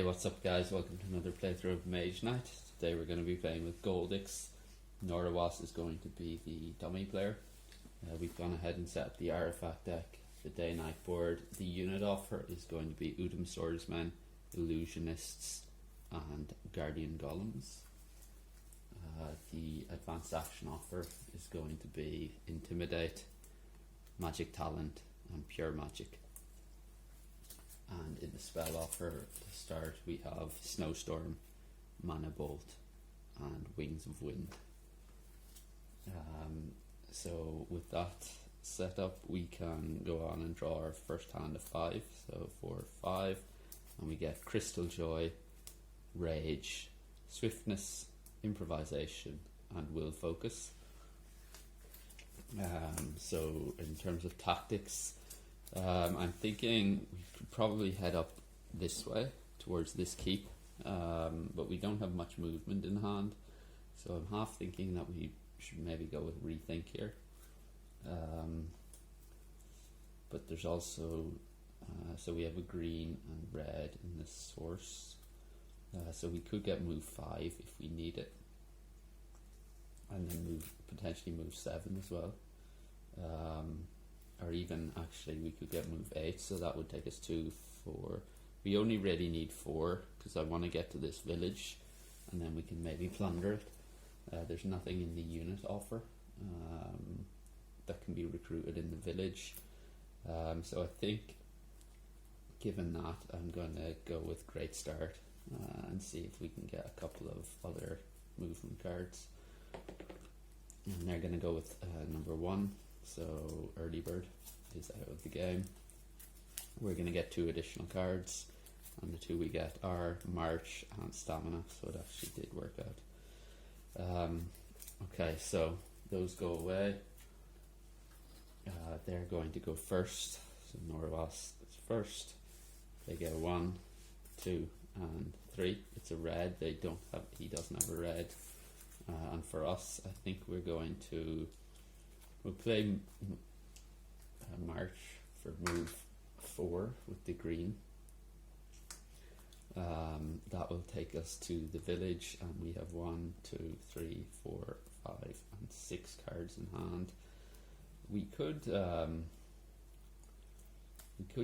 what's up guys, welcome to another playthrough of Mage Knight. Today we're going to be playing with Goldyx. Norowas is going to be the dummy player. We've gone ahead and set up the artifact deck, the day-night board. The unit offer is going to be Udum Swordsmen, Illusionists and Guardian Golems. The advanced action offer is going to be Intimidate, Magic Talent and Pure Magic. And in the spell offer to start we have Snowstorm, Mana Bolt and Wings of Wind. So with that set up we can go on and draw our first hand of 5, so 4, 5, and we get Crystal Joy, Rage, Swiftness, Improvisation and Will Focus. So in terms of tactics, I'm thinking we could probably head up this way towards this keep, but we don't have much movement in hand, so I'm half thinking that we should maybe go with Rethink here. But there's also so we have a green and red in the source, so we could get move 5 if we need it, and then potentially move 7 as well. Or even actually we could get move 8, so that would take us to 4. We only really need 4 because I want to get to this village and then we can maybe plunder it. There's nothing in the unit offer that can be recruited in the village, so I think given that I'm going to go with Great Start and see if we can get a couple of other movement cards, and they're going to go with number 1. So Early Bird is out of the game. We're going to get 2 additional cards, and the 2 we get are March and Stamina, so it actually did work out. Okay, so those go away. They're going to go first, so Norowas is first. They get a 1, 2 and 3. It's a red, he doesn't have a red, and for us I think we're going to we'll play March for move 4 with the green. That will take us to the village, and we have 1, 2, 3, 4, 5 and 6 cards in hand. We could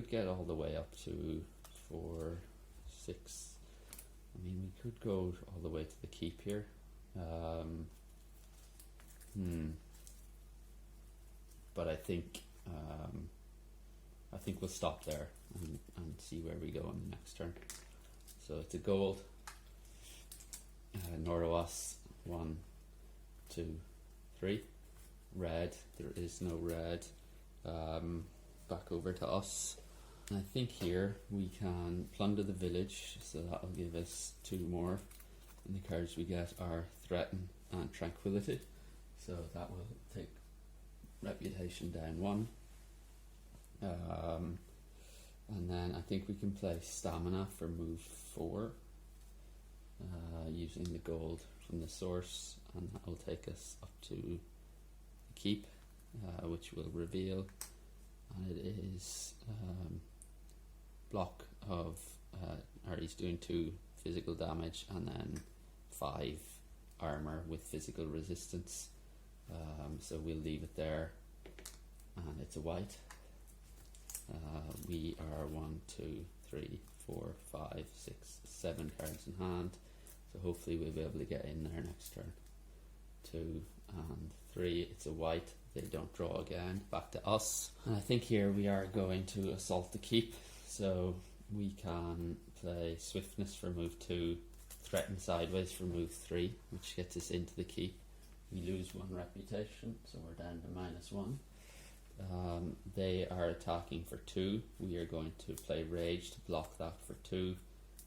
get all the way up to 4, 6. I mean, we could go all the way to the keep here. But I think we'll stop there and see where we go on the next turn. So it's a gold. Norowas 1, 2, 3. Red. There is no red. Back over to us. And I think here we can plunder the village, so that will give us 2 more. And the cards we get are Threaten and Tranquility. So that will take Reputation down 1, and then I think we can play Stamina for move 4, using the gold from the source, and that will take us up to the keep, which will reveal, and it is block of, or he's doing 2 physical damage and then 5 armor with physical resistance. So we'll leave it there, and it's a white. We are 1, 2, 3, 4, 5, 6, 7 cards in hand, so hopefully we'll be able to get in there next turn. 2 and 3, it's a white. They don't draw again. Back to us, and I think here we are going to assault the keep, so we can play Swiftness for move 2, Threaten Sideways for move 3, which gets us into the keep. We lose 1 reputation, so we're down to -1. They are attacking for 2. We are going to play Rage to block that for 2.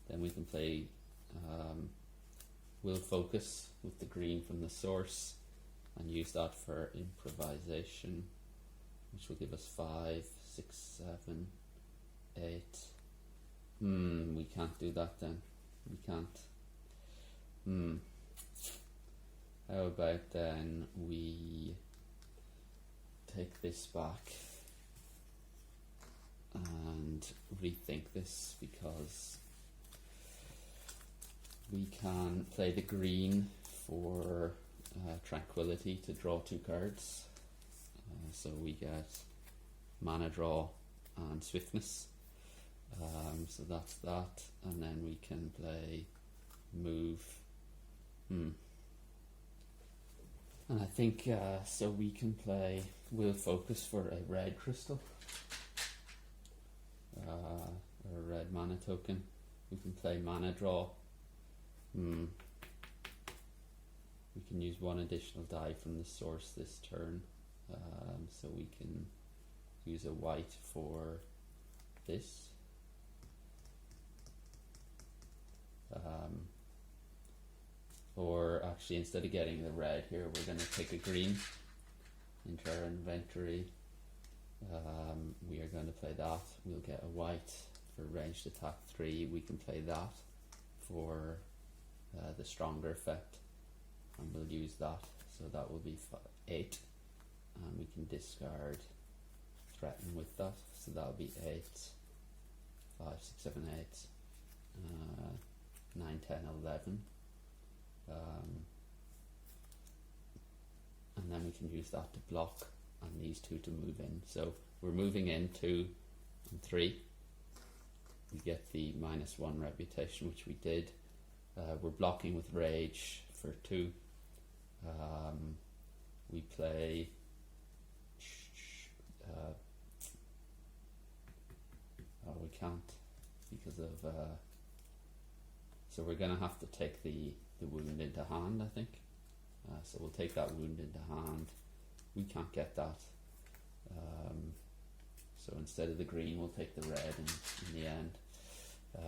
Then we can play Will Focus with the green from the source and use that for Improvisation, which will give us 5, 6, 7, 8. We can't do that then. We can't. How about then we take this back and rethink this, because We can play the green for Tranquility to draw 2 cards. So we get mana draw and swiftness. So that's that, and then we can play move. And I think so we can play Will Focus for a red crystal, or a red mana token. We can play mana draw. We can use 1 additional die from the source this turn. So we can use a white for this. Or actually, instead of getting the red here, we're going to take a green into our inventory. We are going to play that. We'll get a white for ranged attack 3. We can play that for the stronger effect, and we'll use that. So that will be 8, and we can discard threaten with that. So that'll be 8, 5, 6, 7, 8, 9, 10, 11. And then we can use that to block and these 2 to move in. So we're moving in 2 and 3. We get the -1 reputation, which we did. We're blocking with rage for 2. We play we can't because of so we're gonna have to take the wound into hand, I think. So we'll take that wound into hand. We can't get that. So instead of the green, we'll take the red in the end.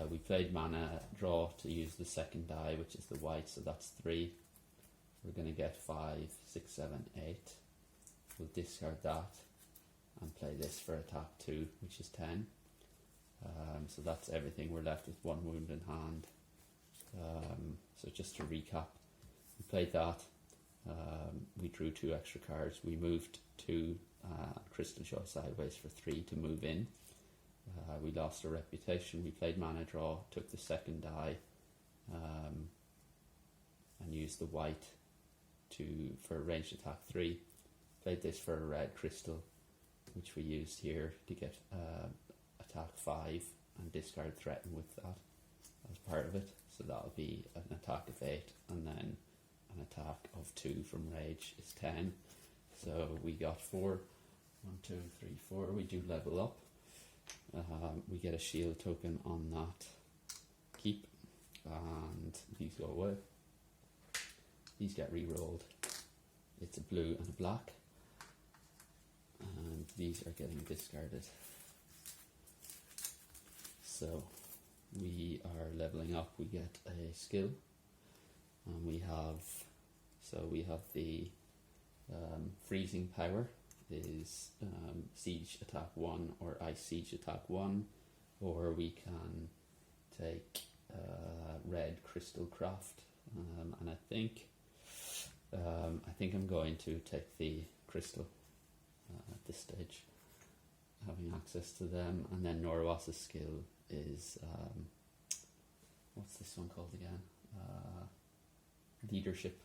We played mana draw to use the second die, which is the white, so that's 3. We're going to get 5, 6, 7, 8. We'll discard that and play this for attack 2, which is 10. So that's everything. We're left with 1 wound in hand. So just to recap, we played that. We drew 2 extra cards. We moved 2 Crystal Show sideways for 3 to move in. We lost a reputation. We played mana draw, took the second die, and used the white for ranged attack 3. Played this for a red crystal, which we used here to get attack 5 and discard threaten with that as part of it. So that'll be an attack of 8, and then an attack of 2 from rage is 10. So we got 4. 1, 2, 3, 4. We do level up. We get a shield token on that keep, and these go away. These get re-rolled. It's a blue and a black, and these are getting discarded. So we are leveling up. We get a skill, and we have the freezing power is siege attack 1 or ice siege attack 1, or we can take red crystal craft, and I think I'm going to take the crystal at this stage, having access to them. And then Norowas' skill is what's this one called again? Leadership.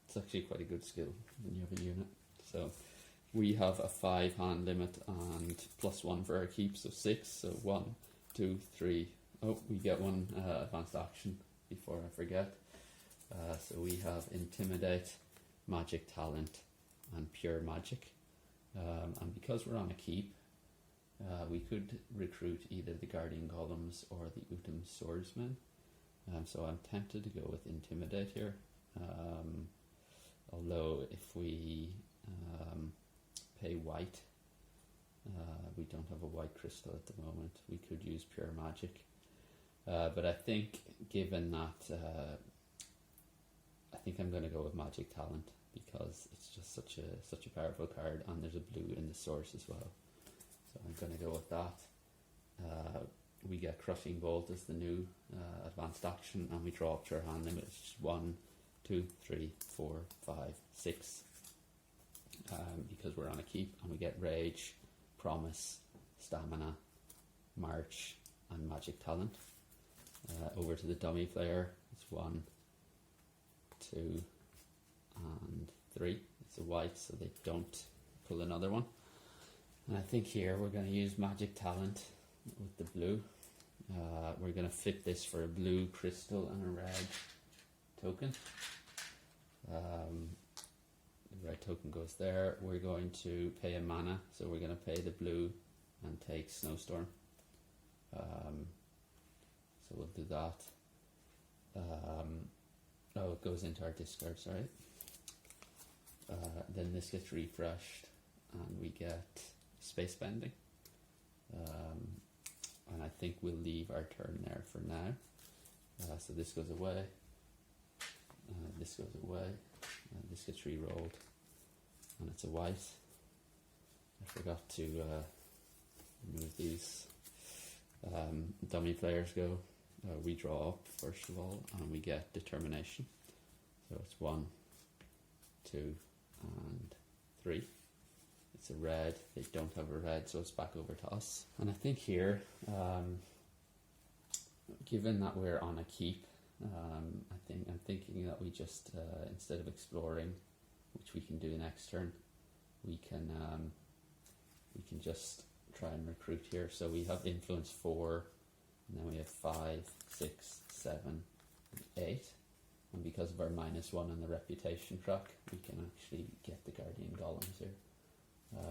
It's actually quite a good skill when you have a unit. So we have a 5 hand limit and +1 for our keep, so 6. So 1, 2, 3. Oh, we get 1 advanced action before I forget. So we have Intimidate, Magic Talent, and Pure Magic. And because we're on a keep, we could recruit either the Guardian Golems or the Utum Swordsmen. So I'm tempted to go with Intimidate here. Although if we pay white, we don't have a white crystal at the moment. We could use Pure Magic. But I think, given that, I think I'm going to go with Magic Talent, because it's just such a powerful card, and there's a blue in the source as well. So I'm going to go with that. We get Crushing Bolt as the new advanced action, and we draw up to our hand limit, which is 1, 2, 3, 4, 5, 6. Because we're on a keep, and we get Rage, Promise, Stamina, March, and Magic Talent. over to the dummy player. It's 1, 2, and 3. It's a white, so they don't pull another one. And I think here we're going to use Magic Talent with the blue. We're going to flip this for a blue crystal and a red token. The red token goes there. We're going to pay a mana, so we're going to pay the blue and take Snowstorm. So we'll do that. Oh, it goes into our discard, sorry. Then this gets refreshed and we get space bending. And I think we'll leave our turn there for now. So this goes away. This goes away. This gets re-rolled. And it's a white. I forgot to remove these. Dummy players go. We draw up first of all, and we get Determination. So it's 1, 2, and 3. It's a red. They don't have a red, so it's back over to us. And I think here, given that we're on a keep, I'm thinking that we just instead of exploring, which we can do next turn, we can just try and recruit here. So we have influence 4, and then we have 5, 6, 7, and 8. And because of our -1 on the reputation track, we can actually get the Guardian Golems here.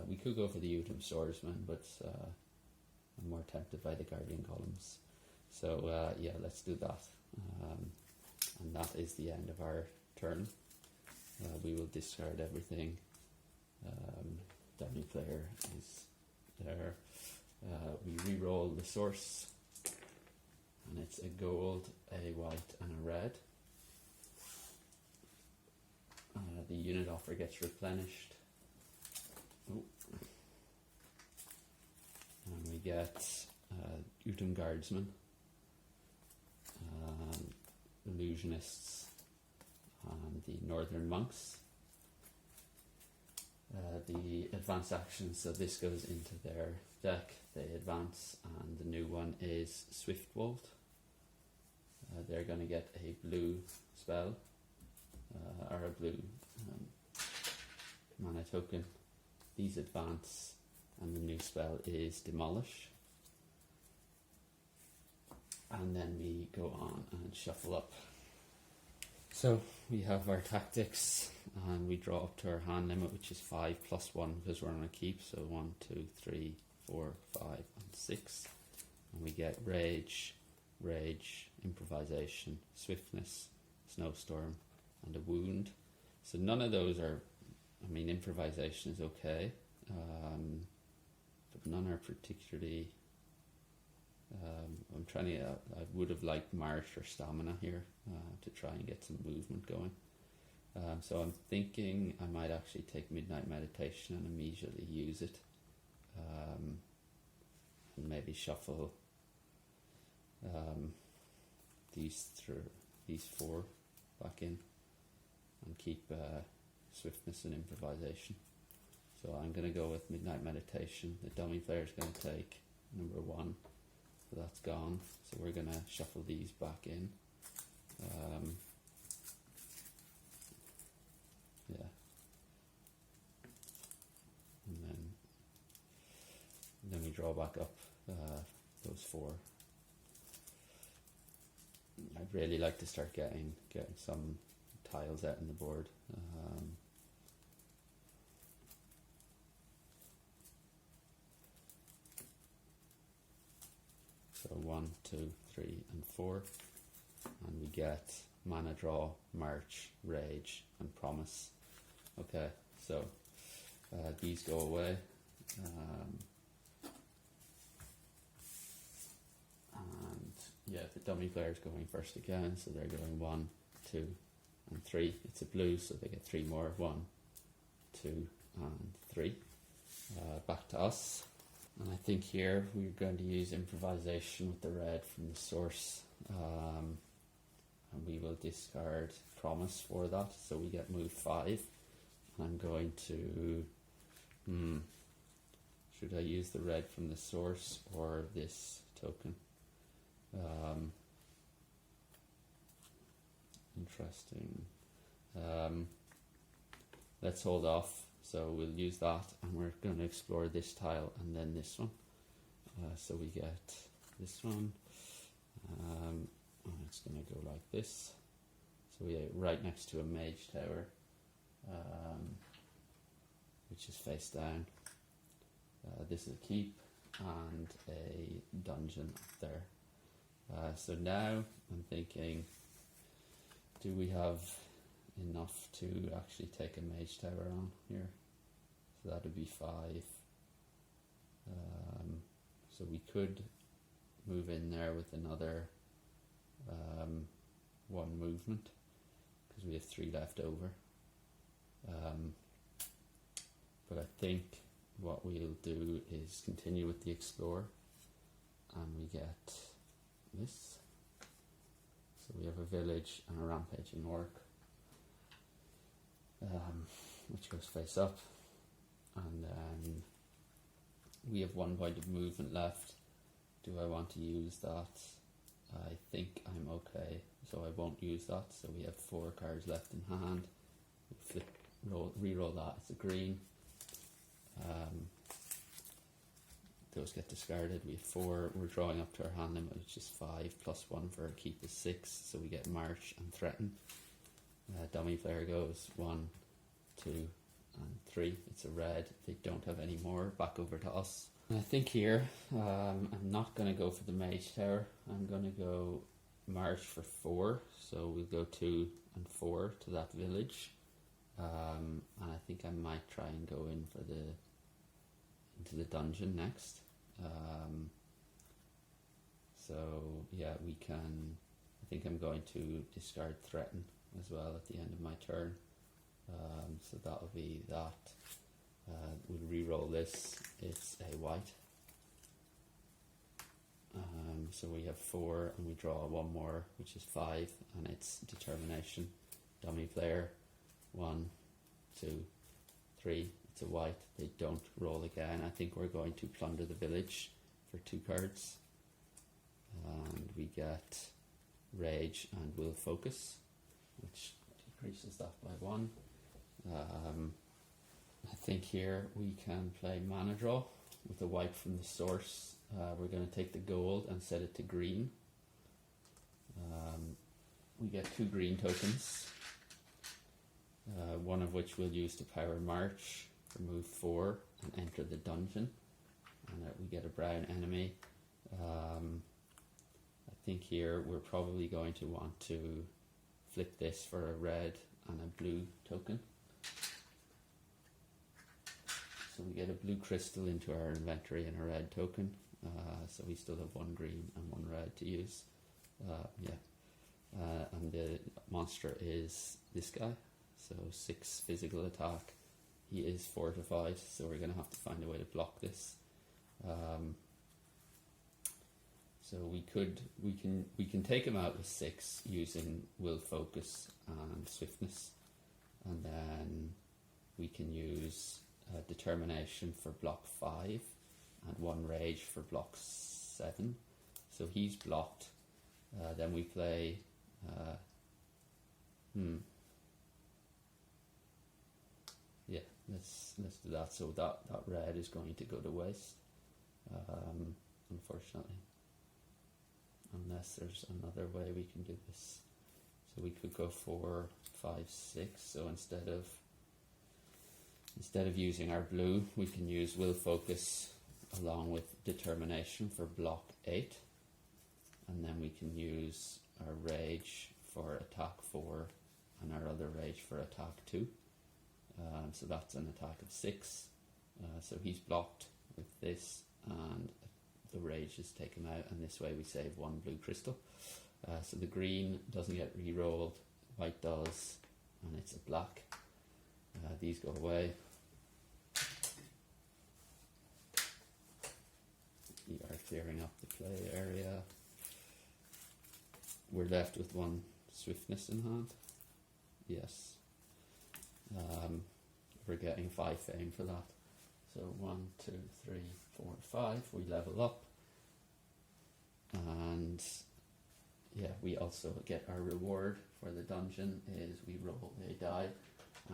We could go for the Utum Swordsman, but I'm more tempted by the Guardian Golems. So yeah, let's do that. And that is the end of our turn. We will discard everything. Dummy player is there. We re-roll the source, and it's a gold, a white, and a red. The unit offer gets replenished. Oh. And we get Utum Guardsman, Illusionists, and the Northern Monks. The advance action, so this goes into their deck, they advance, and the new one is Swiftbolt. They're going to get a blue spell, or a blue mana token. These advance, and the new spell is Demolish. And then we go on and shuffle up. So we have our tactics, and we draw up to our hand limit, which is 5 + 1 because we're on a keep. So 1, 2, 3, 4, 5, and 6. And we get Rage, Improvisation, Swiftness, Snowstorm, and a Wound. So none of those are, I mean, Improvisation is okay, but none are particularly. I'm trying to. I would have liked March or Stamina here to try and get some movement going. So I'm thinking I might actually take Midnight Meditation and immediately use it, and maybe shuffle these 4 back in, and keep Swiftness and Improvisation. So I'm going to go with Midnight Meditation. The dummy player is going to take number 1. So that's gone. So we're going to shuffle these back in. Yeah. And then we draw back up those 4. I'd really like to start getting some tiles out on the board. So 1, 2, 3, and 4, and we get Mana Draw, March, Rage, and Promise. Okay, so these go away, and yeah, the dummy player is going first again, so they're going 1, 2, and 3. It's a blue, so they get 3 more. 1, 2, and 3. Back to us. And I think here we're going to use Improvisation with the red from the source, and we will discard Promise for that, so we get move 5. I'm going to, should I use the red from the source or this token? interesting. Let's hold off. So we'll use that, and we're going to explore this tile and then this one. So we get this one, and it's going to go like this. So we are right next to a mage tower, which is face down. This is a keep and a dungeon up there. So now I'm thinking, do we have enough to actually take a mage tower on here? So that would be 5. So we could move in there with another 1 movement, because we have 3 left over. But I think what we'll do is continue with the Explorer, and we get this. So we have a village and a rampaging orc, which goes face up, and then we have 1 point of movement left. Do I want to use that? I think I'm okay, so I won't use that. So we have 4 cards left in hand. We re-roll that, it's a green. Those get discarded. We have 4. We're drawing up to our hand limit, which is 5, plus 1 for our keep is 6. So we get March and Threaten. Dummy player goes 1, 2, and 3. It's a red. They don't have any more. Back over to us. I think here I'm not going to go for the mage tower. I'm going to go March for 4. So we'll go 2 and 4 to that village. And I think I might try and go into the dungeon next. So yeah, we can. I think I'm going to discard Threaten as well at the end of my turn. So that'll be that. We'll re-roll this. It's a white. So we have 4, and we draw 1 more, which is 5, and it's Determination. Dummy player. 1, 2, 3. It's a white. They don't roll again. I think we're going to plunder the village for 2 cards. And we get Rage and Will Focus, which decreases that by 1. I think here we can play Mana Draw with a white from the source. We're going to take the gold and set it to green. We get 2 green tokens. 1 of which we'll use to power March, remove 4, and enter the dungeon. And we get a brown enemy. I think here we're probably going to want to flip this for a red and a blue token. So we get a blue crystal into our inventory and a red token. So we still have 1 green and 1 red to use. And the monster is this guy. So 6 physical attack. He is fortified, so we're going to have to find a way to block this. So we can take him out with 6 using Will Focus and Swiftness, and then we can use Determination for block 5 and 1 Rage for block 7. So he's blocked. Then we play. Yeah, let's do that. So that red is going to go to waste, unfortunately, unless there's another way we can do this. So we could go 4, 5, 6. So instead of using our blue, we can use Will Focus along with Determination for block 8, and then we can use our Rage for attack 4 and our other Rage for attack 2. So that's an attack of 6. So he's blocked with this, and the Rage is taken out, and this way we save 1 blue crystal. So the green doesn't get re-rolled, white does, and it's a black. These go away. We are clearing up the play area. We're left with 1 swiftness in hand. Yes. We're getting 5 fame for that. So 1, 2, 3, 4, 5. We level up. And yeah, we also get our reward for the dungeon is we roll a die,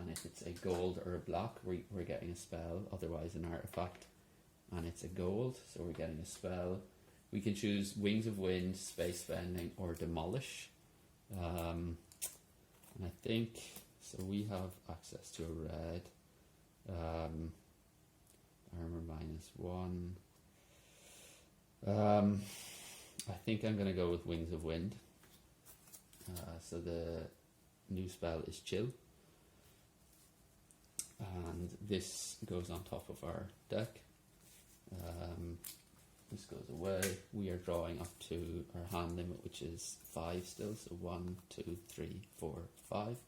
and if it's a gold or a block, we're getting a spell, otherwise an artifact, and it's a gold, so we're getting a spell. We can choose Wings of Wind, Space Bending, or Demolish. And I think, so we have access to a red. Armor -1. I think I'm going to go with Wings of Wind. So the new spell is Chill. And this goes on top of our deck. This goes away. We are drawing up to our hand limit, which is 5 still. So 1, 2, 3, 4, 5.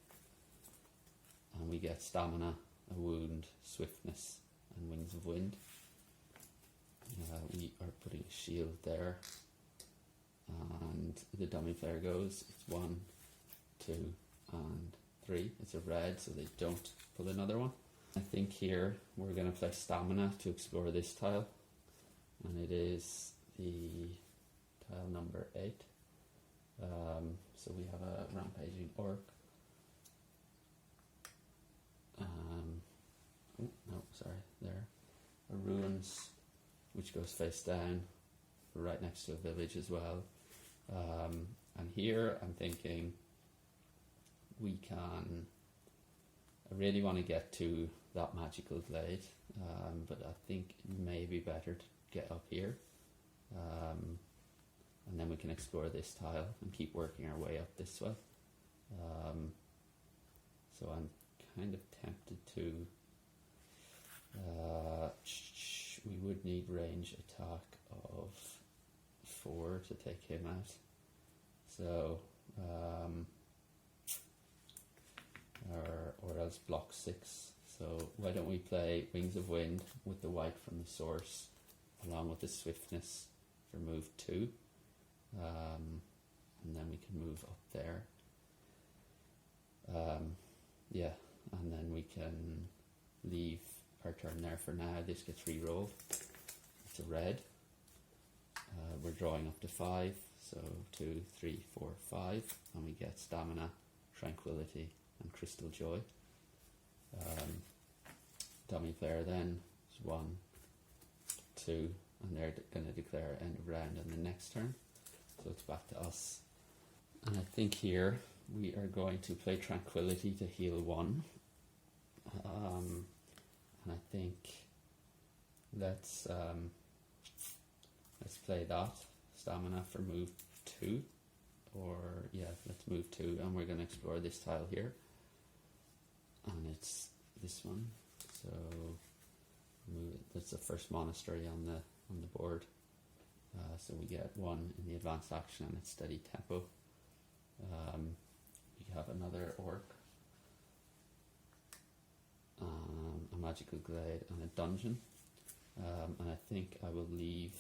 And we get Stamina, a Wound, Swiftness, and Wings of Wind. We are putting a shield there. And the dummy player goes, it's 1, 2, and 3. It's a red, so they don't pull another one. I think here we're going to play Stamina to explore this tile, and it is the tile number 8. So we have a rampaging orc. Oh no, sorry, there. A ruins, which goes face down, right next to a village as well. And here I'm thinking we can. I really want to get to that magical glade, but I think it may be better to get up here, and then we can explore this tile and keep working our way up this way. So I'm kind of tempted to. We would need range attack of 4 to take him out. So. Or else block 6. So why don't we play Wings of Wind with the white from the source, along with the swiftness for move 2, and then we can move up there. Yeah, and then we can leave our turn there for now. This gets re-rolled. It's a red. We're drawing up to 5, so 2, 3, 4, 5, and we get Stamina, Tranquility, and Crystal Joy. Dummy player then is 1, 2, and they're going to declare end of round on the next turn. So it's back to us. And I think here we are going to play Tranquility to heal 1. And I think let's play that. Stamina for move 2. Or, yeah, let's move 2, and we're going to explore this tile here. And it's this one. So that's the first monastery on the board. So we get 1 in the advanced action, and it's steady tempo. We have another orc, a magical glade, and a dungeon. And I think I will leave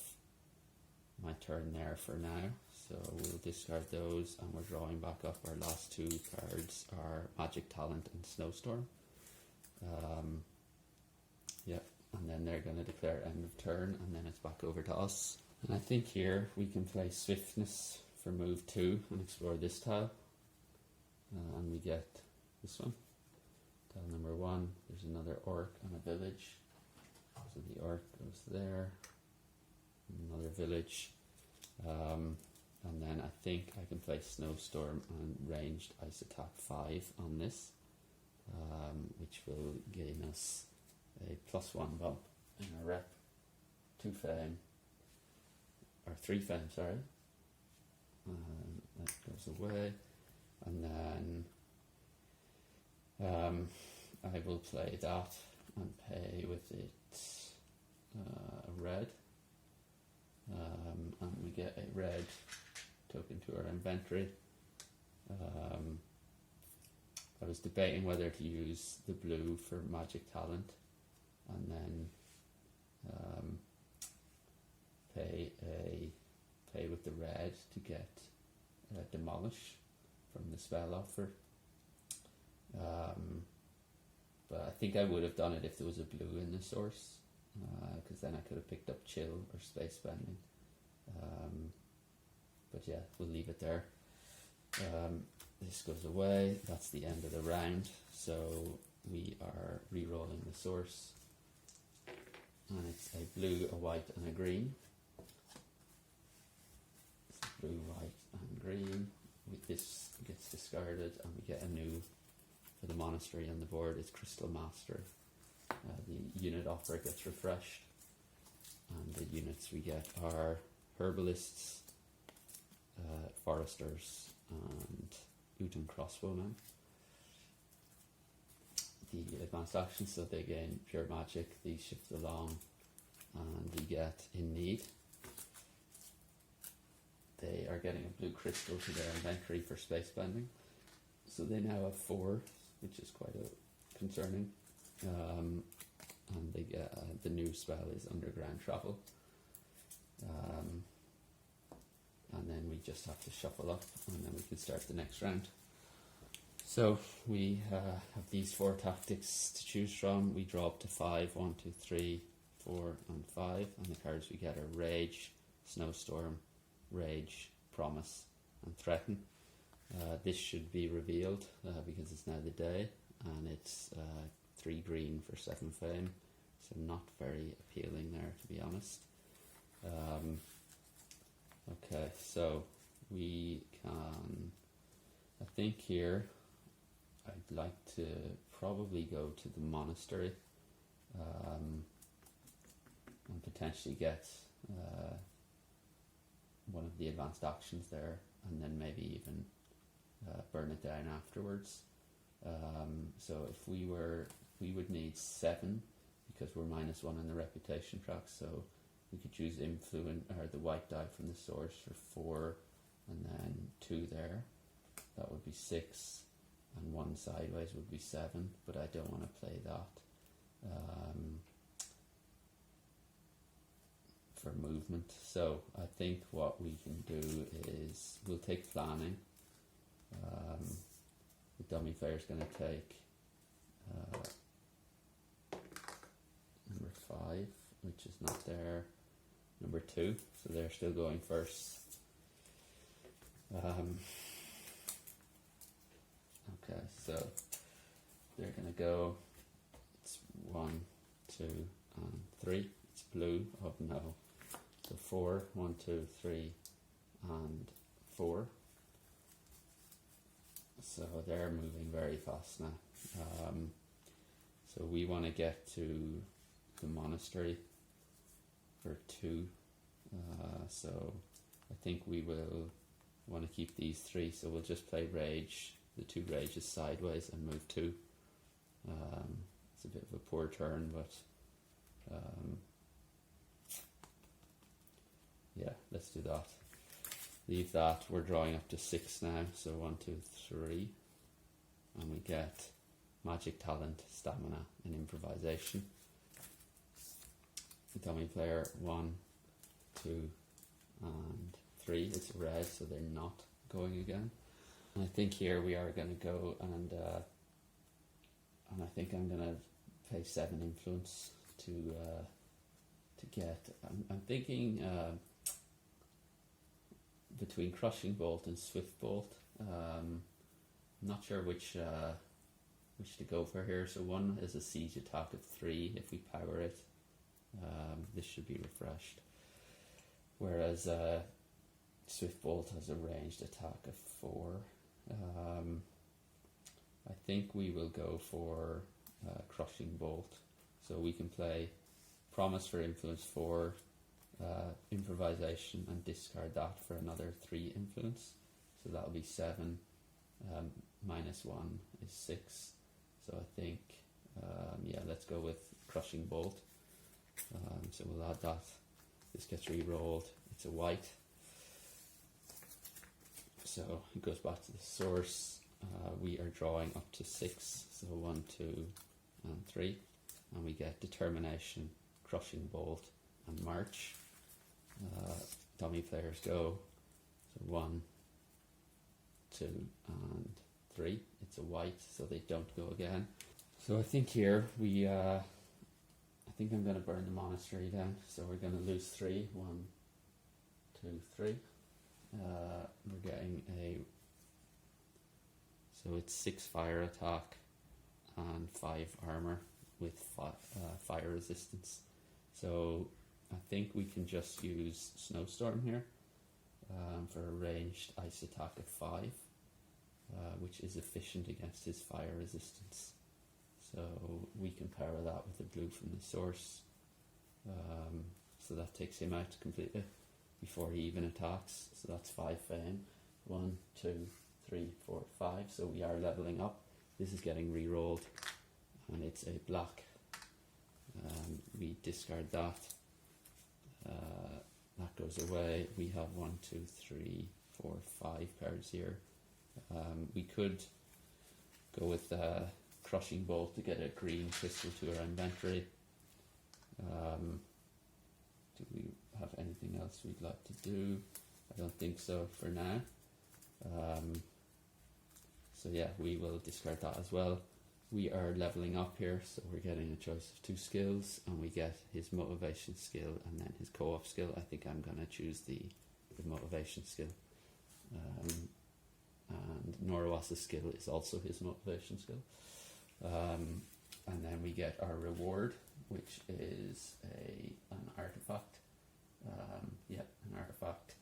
my turn there for now. So we'll discard those, and we're drawing back up. Our last 2 cards are Magic Talent and Snowstorm. Yeah, and then they're going to declare end of turn, and then it's back over to us. And I think here we can play Swiftness for move 2 and explore this tile. And we get this one. Tile number 1, there's another orc and a village. So the orc goes there. Another village. And then I think I can play Snowstorm and ranged ice attack 5 on this, which will gain us a +1 bump in our rep. 2 fame, or 3 fame, sorry. That goes away. And then I will play that and pay with it a red. And we get a red token to our inventory. I was debating whether to use the blue for Magic Talent and then pay with the red to get Demolish from the spell offer. But I think I would have done it if there was a blue in the source, because then I could have picked up Chill or Space Bending. But yeah, we'll leave it there. This goes away. That's the end of the round. So we are re-rolling the source, and it's a blue, a white, and a green. It's blue, white, and green. This gets discarded, and we get a new for the monastery on the board. It's Crystal Master. The unit offer gets refreshed, and the units we get are Herbalists, Foresters, and Uton Crossbowmen. The advanced actions, so they gain pure magic, these shift along, and we get in need. They are getting a blue crystal to their inventory for space bending, so they now have 4, which is quite concerning. And they get the new spell is Underground Travel. And then we just have to shuffle up, and then we can start the next round. So we have these 4 tactics to choose from. We draw up to 5, 1, 2, 3, 4, and 5. And the cards we get are Rage, Snowstorm, Rage, Promise, and Threaten. This should be revealed because it's now the day, and it's 3 green for 7 fame, so not very appealing there, to be honest. Okay, so we can, I think here I'd like to probably go to the monastery and potentially get one of the advanced actions there, and then maybe even burn it down afterwards. So if we would need 7 because we're -1 in the reputation track, so we could choose influence or the white die from the source for 4, and then 2 there. That would be 6, and 1 sideways would be 7. But I don't want to play that for movement. So I think what we can do is we'll take planning. The dummy player is going to take number 5, which is not there. Number 2, so they're still going first. Okay, so they're going to go. It's 1, 2, and 3. It's blue. Oh no. So 4, 1, 2, 3, and 4. So they're moving very fast now. So we want to get to the monastery for 2. So I think we will want to keep these 3. So we'll just play Rage, the 2 Rages sideways, and move 2. It's a bit of a poor turn, but yeah, let's do that. Leave that. We're drawing up to 6 now, so 1, 2, 3, and we get Magic Talent, Stamina, and Improvisation. The dummy player 1, 2, and 3. It's red, so they're not going again. And I think here we are going to go, and I think I'm going to pay 7 influence to get. I'm thinking between Crushing Bolt and Swift Bolt. I'm not sure which to go for here. So one is a siege attack of 3 if we power it. This should be refreshed. Whereas Swift Bolt has a ranged attack of 4. I think we will go for Crushing Bolt. So we can play Promise for influence 4, Improvisation, and discard that for another 3 influence. So that'll be 7. -1 is 6. So I think, yeah, let's go with Crushing Bolt. So we'll add that. This gets re-rolled. It's a white. So it goes back to the source. We are drawing up to 6. So 1, 2, and 3. And we get Determination, Crushing Bolt, and March. Dummy players go. So 1, 2, and 3. It's a white, so they don't go again. So I think here we, I think I'm going to burn the monastery down. So we're going to lose 3. 1, 2, 3. We're getting a So it's 6 fire attack and 5 armor with fire resistance. So I think we can just use Snowstorm here for a ranged ice attack of 5, which is efficient against his fire resistance. So we can power that with the blue from the source. So that takes him out completely before he even attacks. So that's 5 fame. 1, 2, 3, 4, 5. So we are leveling up. This is getting re-rolled, and it's a black. We discard that. That goes away. We have 1, 2, 3, 4, 5 cards here. We could go with Crushing Bolt to get a green crystal to our inventory. Do we have anything else we'd like to do? I don't think so for now. So yeah, we will discard that as well. We are leveling up here, so we're getting a choice of 2 skills, and we get his motivation skill and then his co-op skill. I think I'm going to choose the motivation skill. And Norowas' skill is also his motivation skill. And then we get our reward, which is an artifact. An artifact.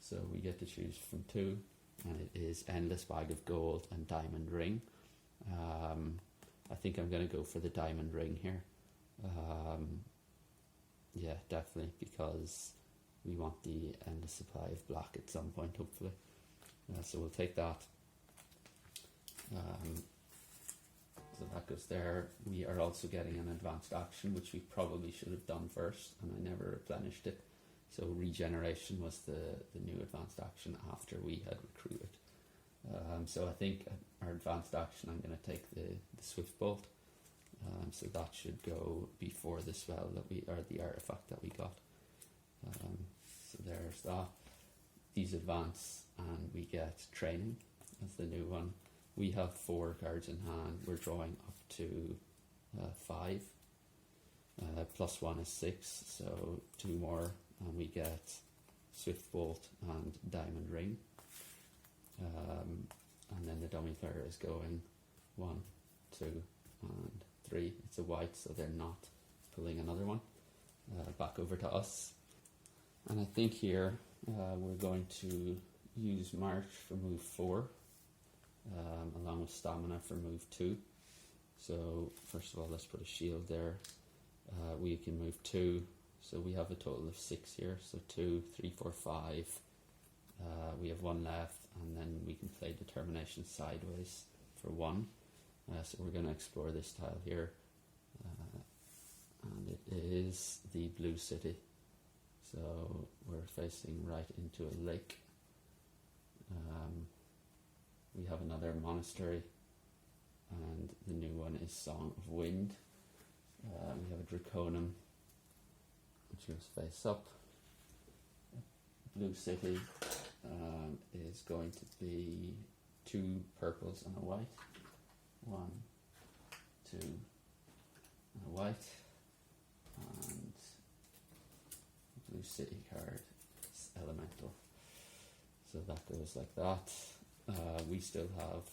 So we get to choose from 2, and it is Endless Bag of Gold and Diamond Ring. I think I'm going to go for the Diamond Ring here. Yeah, definitely, because we want the endless supply of black at some point, hopefully. So we'll take that. So that goes there. We are also getting an advanced action, which we probably should have done first, and I never replenished it. So regeneration was the new advanced action after we had recruited. So I think our advanced action, I'm going to take the Swift Bolt. So that should go before the spell or the artifact that we got. So there's that. These advance, and we get training as the new one. We have 4 cards in hand. We're drawing up to 5. Plus 1 is 6, so 2 more, and we get Swift Bolt and Diamond Ring. And then the dummy player is going 1, 2, and 3. It's a white, so they're not pulling another one. Back over to us. And I think here we're going to use March for move 4, along with Stamina for move 2. So first of all, let's put a shield there. We can move 2, so we have a total of 6 here. So 2, 3, 4, 5. We have 1 left, and then we can play Determination sideways for 1. So we're going to explore this tile here, and it is the Blue City. So we're facing right into a lake. We have another monastery, and the new one is Song of Wind. We have a Draconum, which goes face up. Blue City is going to be 2 purples and a white. 1, 2, and a white. And Blue City card is elemental. So that goes like that. We still have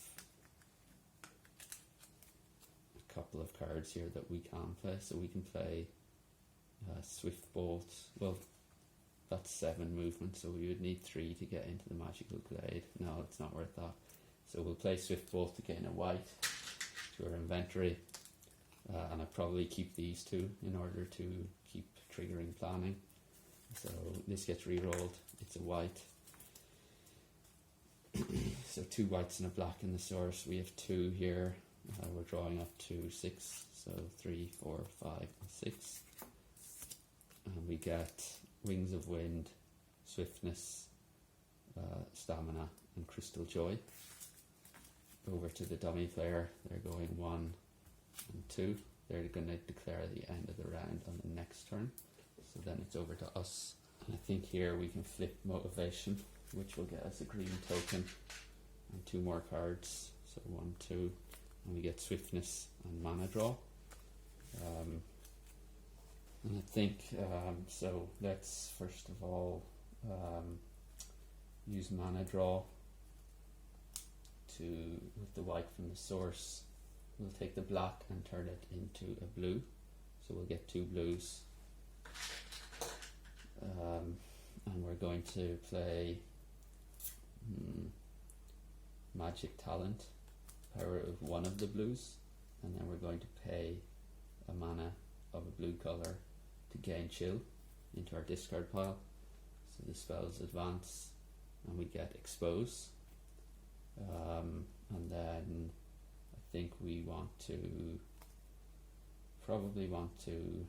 a couple of cards here that we can play. So we can play Swift Bolt. Well, that's 7 movement, so we would need 3 to get into the Magical Glade. No, it's not worth that. So we'll play Swift Bolt to gain a white to our inventory. And I probably keep these 2 in order to keep triggering planning. So this gets re-rolled. It's a white. So 2 whites and a black in the source. We have 2 here. We're drawing up to 6. So 3, 4, 5, and 6. And we get Wings of Wind, Swiftness, Stamina, and Crystal Joy. Over to the dummy player. They're going 1 and 2. They're going to declare the end of the round on the next turn. So then it's over to us. And I think here we can flip Motivation, which will get us a green token and 2 more cards. So 1, 2, and we get Swiftness and Mana Draw. And I think, so let's first of all use Mana Draw to, with the white from the source, we'll take the black and turn it into a blue. So we'll get 2 blues. And we're going to play Magic Talent, power of 1 of the blues, and then we're going to pay a mana of a blue colour to gain chill into our discard pile. So the spells advance and we get expose. And then I think we probably want to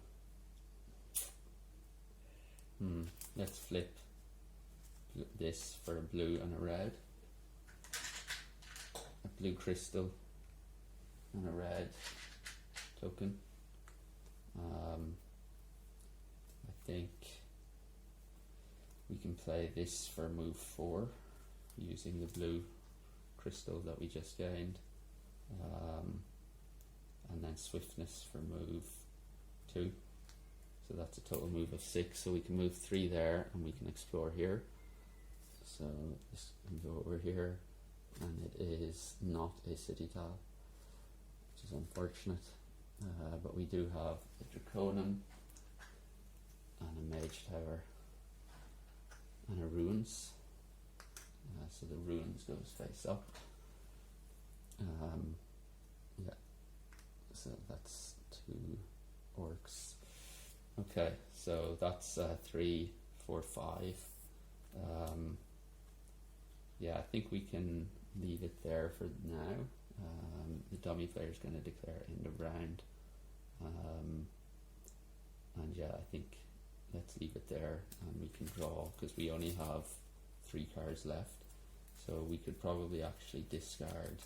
let's flip this for a blue and a red, a blue crystal and a red token. I think we can play this for move 4 using the blue crystal that we just gained, and then swiftness for move 2. So that's a total move of 6. So we can move 3 there and we can explore here. So this can go over here, and it is not a city tile, which is unfortunate. But we do have a Draconin and a Mage Tower and a Ruins. So the Ruins goes face up. Yeah. So that's 2 orcs. Okay, so that's 3, 4, 5. Yeah, I think we can leave it there for now. The dummy player is going to declare end of round. And yeah, I think let's leave it there and we can draw, because we only have 3 cards left. So we could probably actually discard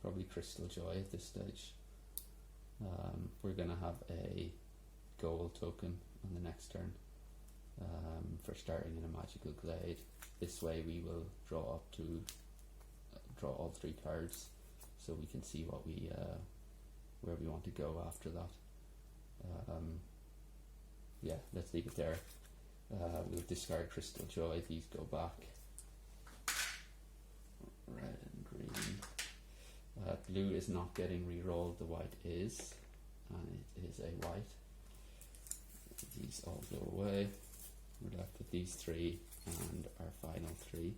probably Crystal Joy at this stage. We're going to have a gold token on the next turn for starting in a magical glade. This way we will draw all 3 cards, so we can see what we where we want to go after that. Yeah, let's leave it there. We'll discard Crystal Joy. These go back. Red and green. Blue is not getting re-rolled, the white is, and it is a white. These all go away. We're left with these 3 and our final 3,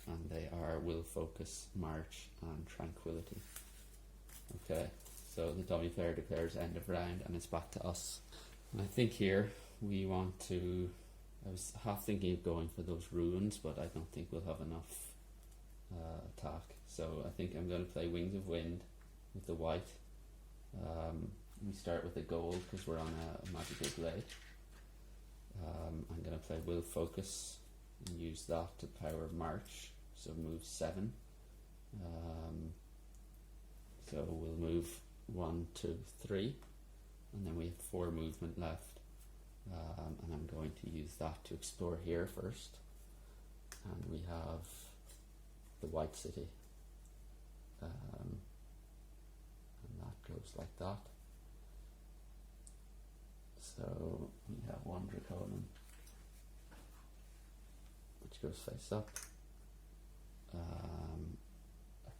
and they are Will Focus, March and Tranquility. Okay, so the dummy player declares end of round and it's back to us. And I think here we want to, I was half thinking of going for those ruins, but I don't think we'll have enough attack. So I think I'm going to play Wings of Wind with the white. We start with a gold because we're on a magical glade. I'm going to play Will Focus and use that to power March, so move 7. So we'll move 1, 2, 3, and then we have 4 movement left. And I'm going to use that to explore here first. And we have the White City. And that goes like that. So we have 1 Draconin, which goes face up. A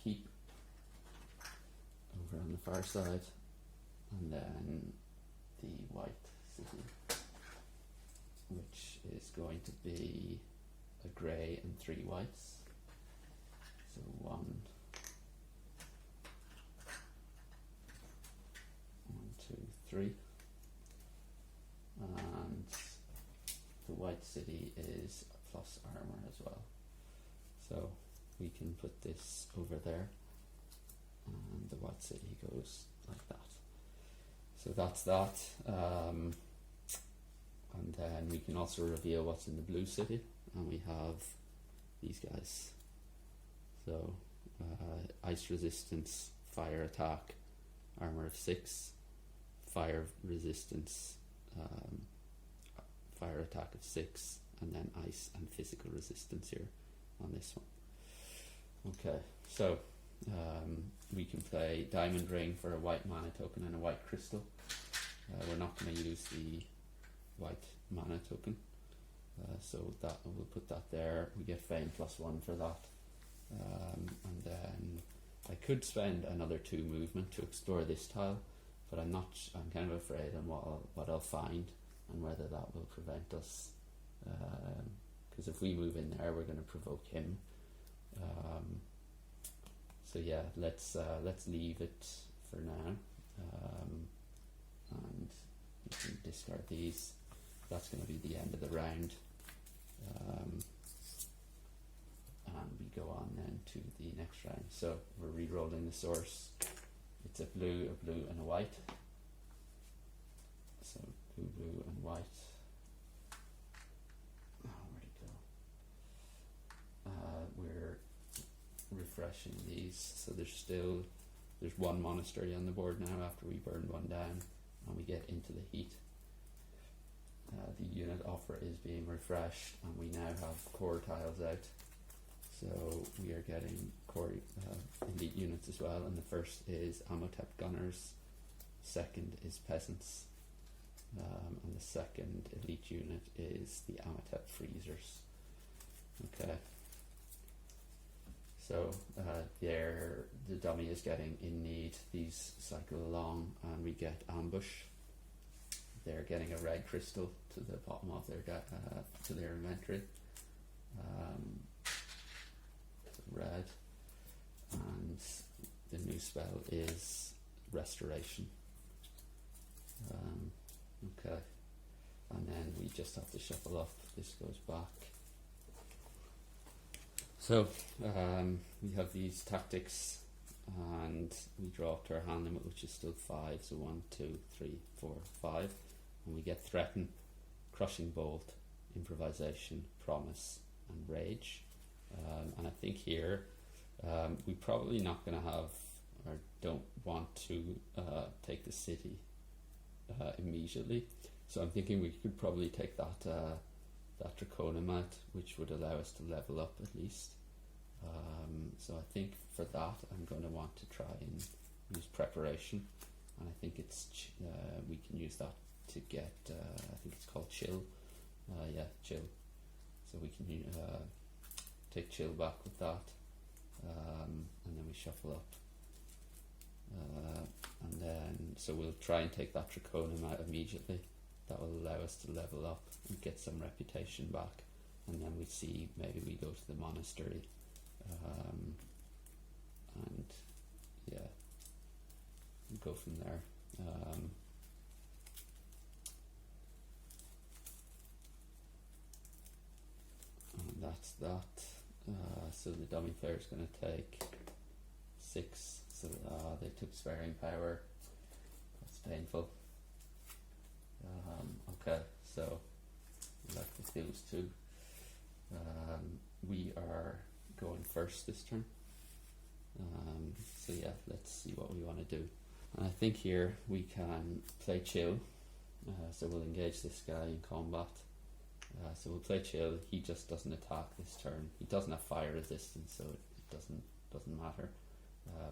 keep over on the far side, and then the White City, which is going to be a grey and 3 whites. So 1, 2, 3. And the White City is a plus armor as well. So we can put this over there, and the White City goes like that. So that's that. And then we can also reveal what's in the Blue City, and we have these guys. So ice resistance, fire attack, armor of 6, fire resistance, fire attack of 6, and then ice and physical resistance here on this one. Okay, so we can play Diamond Ring for a white mana token and a white crystal. We're not going to use the white mana token. So that we'll put that there. We get fame +1 for that. And then I could spend another 2 movement to explore this tile, but I'm kind of afraid on what I'll find and whether that will prevent us. Because if we move in there, we're going to provoke him. So yeah, let's leave it for now, and we can discard these. That's going to be the end of the round, and we go on then to the next round. So we're re-rolling the source. It's a blue, and a white. So blue, and white. Where'd it go? We're refreshing these, so there's 1 monastery on the board now after we burned 1 down, and we get into the heat. The unit offer is being refreshed, and we now have core tiles out, so we are getting core elite units as well. And the first is Amotep gunners, second is peasants, and the second elite unit is the Amotep freezers. Okay. So the dummy is getting in need. These cycle along, and we get ambush. They're getting a red crystal to the bottom of their inventory. Red, and the new spell is restoration. Okay, and then we just have to shuffle up. This goes back. So we have these tactics, and we draw up to our hand limit, which is still 5. So 1, 2, 3, 4, 5, and we get threaten, crushing bolt, improvisation, promise, and rage. And I think here we're probably not going to have, or don't want to take the city immediately. So I'm thinking we could probably take that Draconim out, which would allow us to level up at least. So I think for that I'm going to want to try and use preparation, and I think it's we can use that to get I think it's called chill. Yeah, chill. So we can take chill back with that, and then we shuffle up, and then so we'll try and take that Draconim out immediately. That will allow us to level up and get some reputation back, and then we see maybe we go to the monastery, and yeah, we'll go from there. And that's that. So the dummy player is going to take 6. So they took sparing power. That's painful. Okay, so left with those 2. We are going first this turn. So yeah, let's see what we want to do. And I think here we can play chill. So we'll engage this guy in combat. So we'll play chill. He just doesn't attack this turn. He doesn't have fire resistance, so it doesn't matter.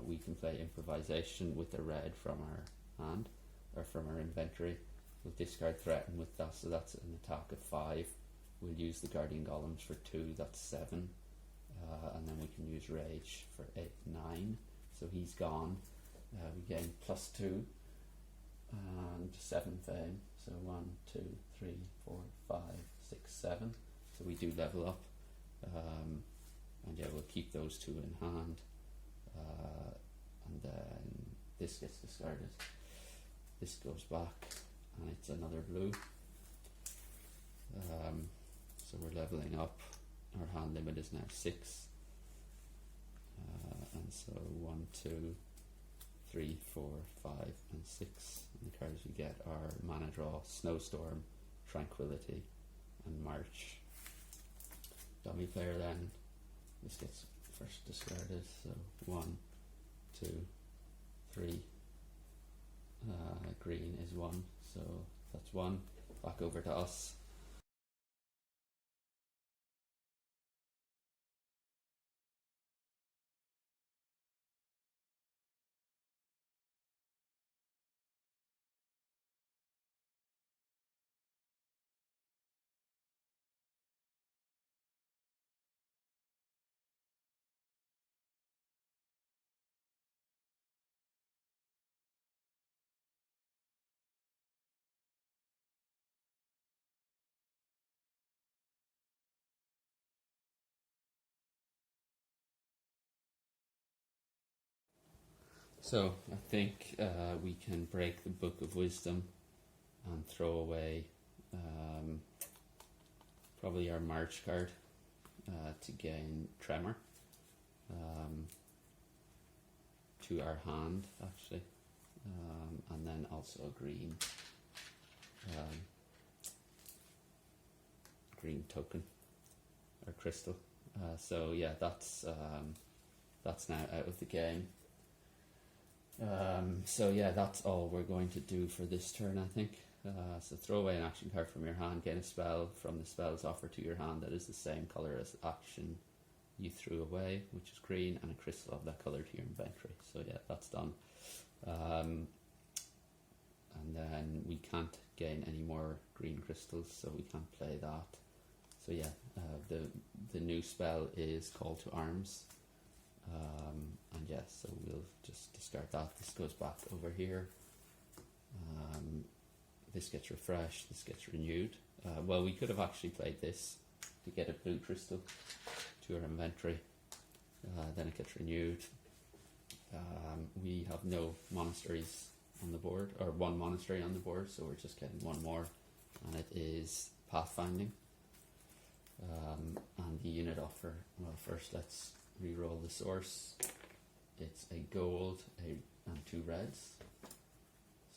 We can play improvisation with the red from our hand, or from our inventory. We'll discard threaten with that, so that's an attack of 5. We'll use the guardian golems for 2, that's 7, and then we can use rage for 8, 9. So he's gone. We gain +2 and 7 fame. So 1, 2, 3, 4, 5, 6, 7. So we do level up, and yeah, we'll keep those 2 in hand, and then this gets discarded. This goes back, and it's another blue. So we're leveling up. Our hand limit is now 6, and so 1, 2, 3, 4, 5, and 6. And the cards we get are mana draw, snowstorm, tranquility, and march. Dummy player then. This gets first discarded. So 1, 2, 3. Green is 1, so that's 1. Back over to us. So I think we can break the Book of Wisdom and throw away probably our March card to gain Tremor to our hand, actually, and then also a green token or crystal. So yeah, that's now out of the game. So yeah, that's all we're going to do for this turn, I think. So throw away an action card from your hand, gain a spell from the spells offered to your hand that is the same colour as the action you threw away, which is green, and a crystal of that colour to your inventory. So yeah, that's done. And then we can't gain any more green crystals, so we can't play that. So yeah, the new spell is Call to Arms. And yeah, so we'll just discard that. This goes back over here. This gets refreshed, this gets renewed. Well, we could have actually played this to get a blue crystal to our inventory. Then it gets renewed. We have no monasteries on the board, or one monastery on the board, so we're just getting one more, and it is Pathfinding. And the unit offer, well, first let's re-roll the source. It's a gold and 2 reds.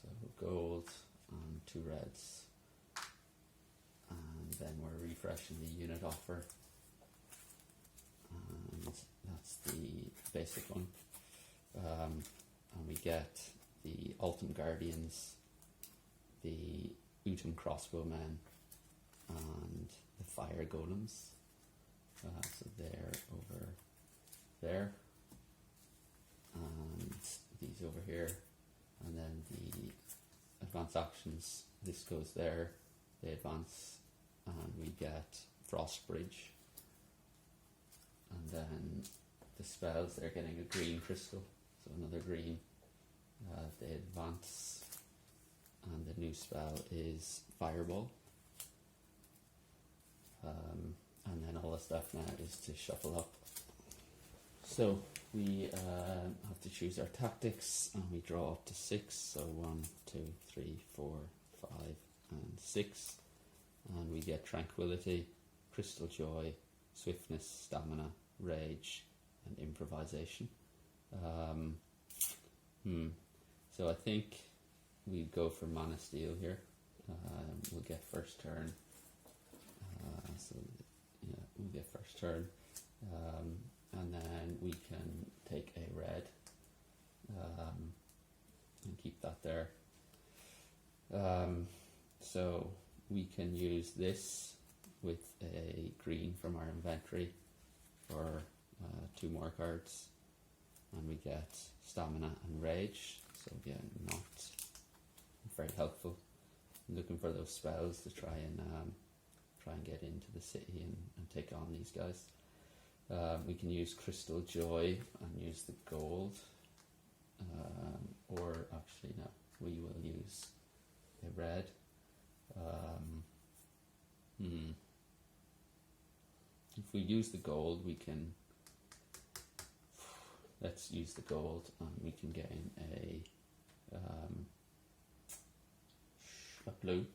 So gold and 2 reds. And then we're refreshing the unit offer. And that's the basic one. And we get the Ultim Guardians, the Utum Crossbowmen, and the Fire Golems. So they're over there, and these over here, and then the advanced actions, this goes there, they advance, and we get Frost Bridge. And then the spells, they're getting a green crystal, so another green. They advance, and the new spell is Fireball. And then all that's left now is to shuffle up. So we have to choose our tactics, and we draw up to 6. So 1, 2, 3, 4, 5, and 6. And we get Tranquility, Crystal Joy, Swiftness, Stamina, Rage, and Improvisation. So I think we go for Mana Steel here. We'll get first turn. So yeah, we'll get first turn. And then we can take a red and keep that there. So we can use this with a green from our inventory for 2 more cards, and we get Stamina and Rage. So again, not very helpful. I'm looking for those spells to try and get into the city and take on these guys. We can use Crystal Joy and use the gold, or actually no, we will use a red. If we use the gold, we can, let's use the gold, and we can gain a blue.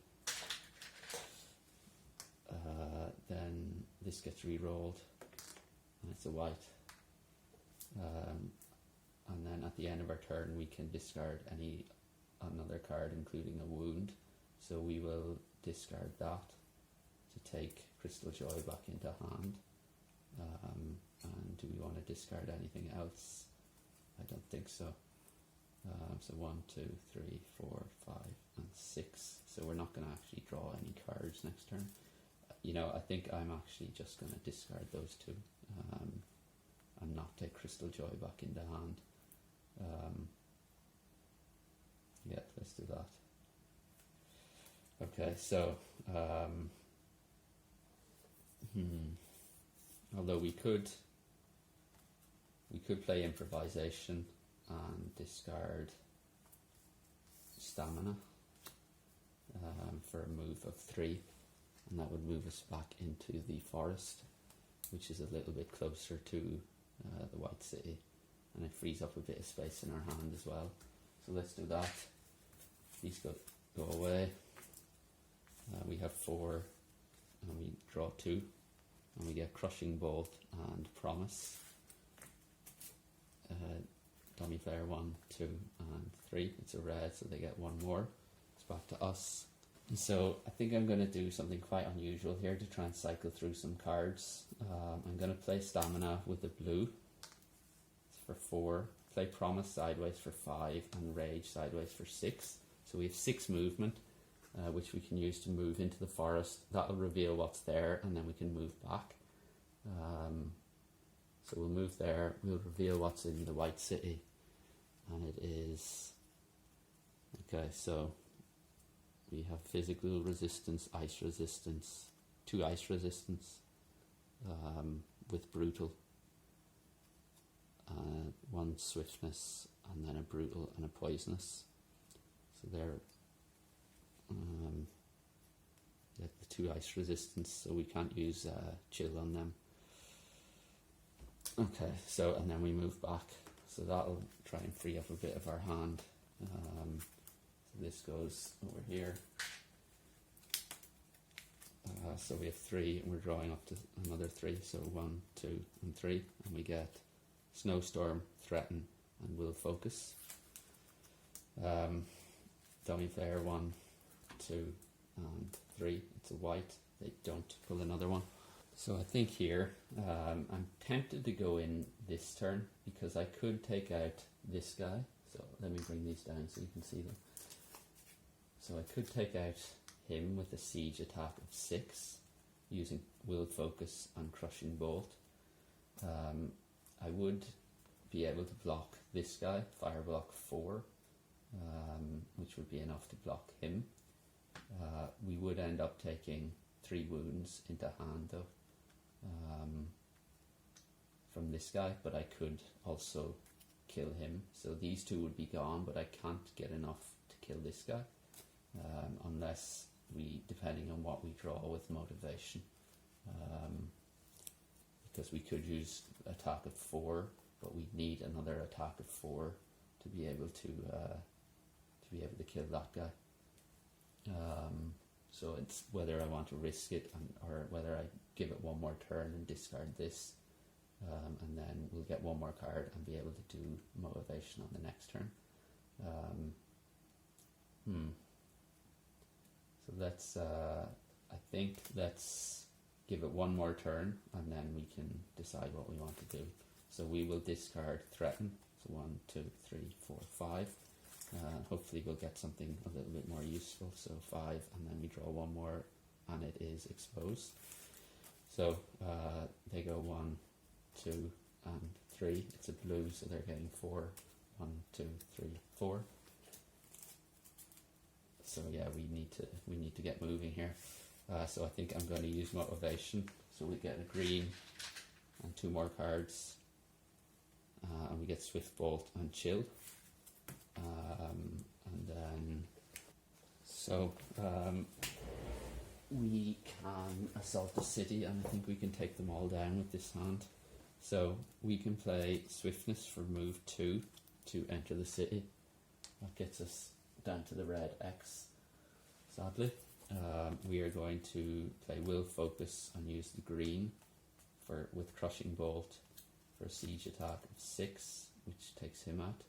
Then this gets re-rolled, and it's a white. And then at the end of our turn, we can discard another card, including a wound. So we will discard that to take Crystal Joy back into hand. And do we want to discard anything else? I don't think so. So 1, 2, 3, 4, 5, and 6. So we're not going to actually draw any cards next turn. I think I'm actually just going to discard those 2 and not take Crystal Joy back into hand. Yeah, let's do that. Okay, so although we could play Improvisation and discard Stamina for a move of 3, and that would move us back into the forest, which is a little bit closer to the White City. and it frees up a bit of space in our hand as well. So let's do that. These go away. We have 4, and we draw 2, and we get Crushing Bolt and Promise. Dummy player 1, 2, and 3. It's a red, so they get 1 more. It's back to us. And so I think I'm going to do something quite unusual here to try and cycle through some cards. I'm going to play Stamina with the blue. It's for 4. Play Promise sideways for 5, and Rage sideways for 6. So we have 6 movement, which we can use to move into the forest. That'll reveal what's there, and then we can move back. So we'll move there, we'll reveal what's in the White City, and it is, okay, so we have physical resistance, ice resistance, 2 ice resistance, with brutal, 1 swiftness, and then a brutal and a poisonous. So they're the 2 ice resistance, so we can't use chill on them. Okay, so and then we move back, so that'll try and free up a bit of our hand. So this goes over here. So we have 3, and we're drawing up to another 3. So 1, 2, and 3, and we get Snowstorm, Threaten, and Will Focus. Dummy player 1, 2, and 3. It's a white. They don't pull another one. So I think here, I'm tempted to go in this turn because I could take out this guy. So let me bring these down so you can see them. So I could take out him with a siege attack of 6 using Will Focus and Crushing Bolt. I would be able to block this guy, Fire Block 4, which would be enough to block him. We would end up taking 3 wounds into hand though, from this guy, but I could also kill him. So these 2 would be gone, but I can't get enough to kill this guy, unless we, depending on what we draw with motivation, because we could use attack of 4, but we need another attack of 4 to be able to kill that guy. So it's whether I want to risk it or whether I give it 1 more turn and discard this, and then we'll get 1 more card and be able to do motivation on the next turn. So let's, I think let's give it 1 more turn, and then we can decide what we want to do. So we will discard Threaten. So 1, 2, 3, 4, 5. Hopefully we'll get something a little bit more useful. So 5, and then we draw 1 more, and it is Exposed. So they go 1, 2, and 3. It's a blue, so they're getting 4. 1, 2, 3, 4. So yeah, we need to get moving here. So I think I'm going to use motivation. So we get a green and 2 more cards, and we get Swift Bolt and Chill. And then we can assault the city, and I think we can take them all down with this hand. So we can play Swiftness for move 2 to enter the city. That gets us down to the red X, sadly. We are going to play Will Focus and use the green with Crushing Bolt for a siege attack of 6, which takes him out.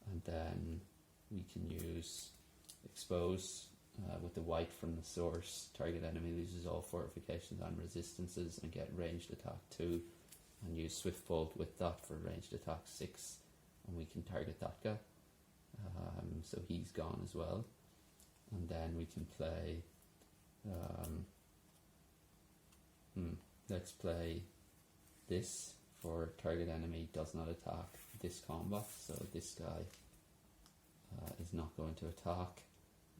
And then we can use Expose with the white from the source. Target enemy loses all fortifications and resistances and get ranged attack 2, and use Swift Bolt with that for ranged attack 6, and we can target that guy. So he's gone as well. And then we can play let's play this for target enemy does not attack this combat. So this guy is not going to attack.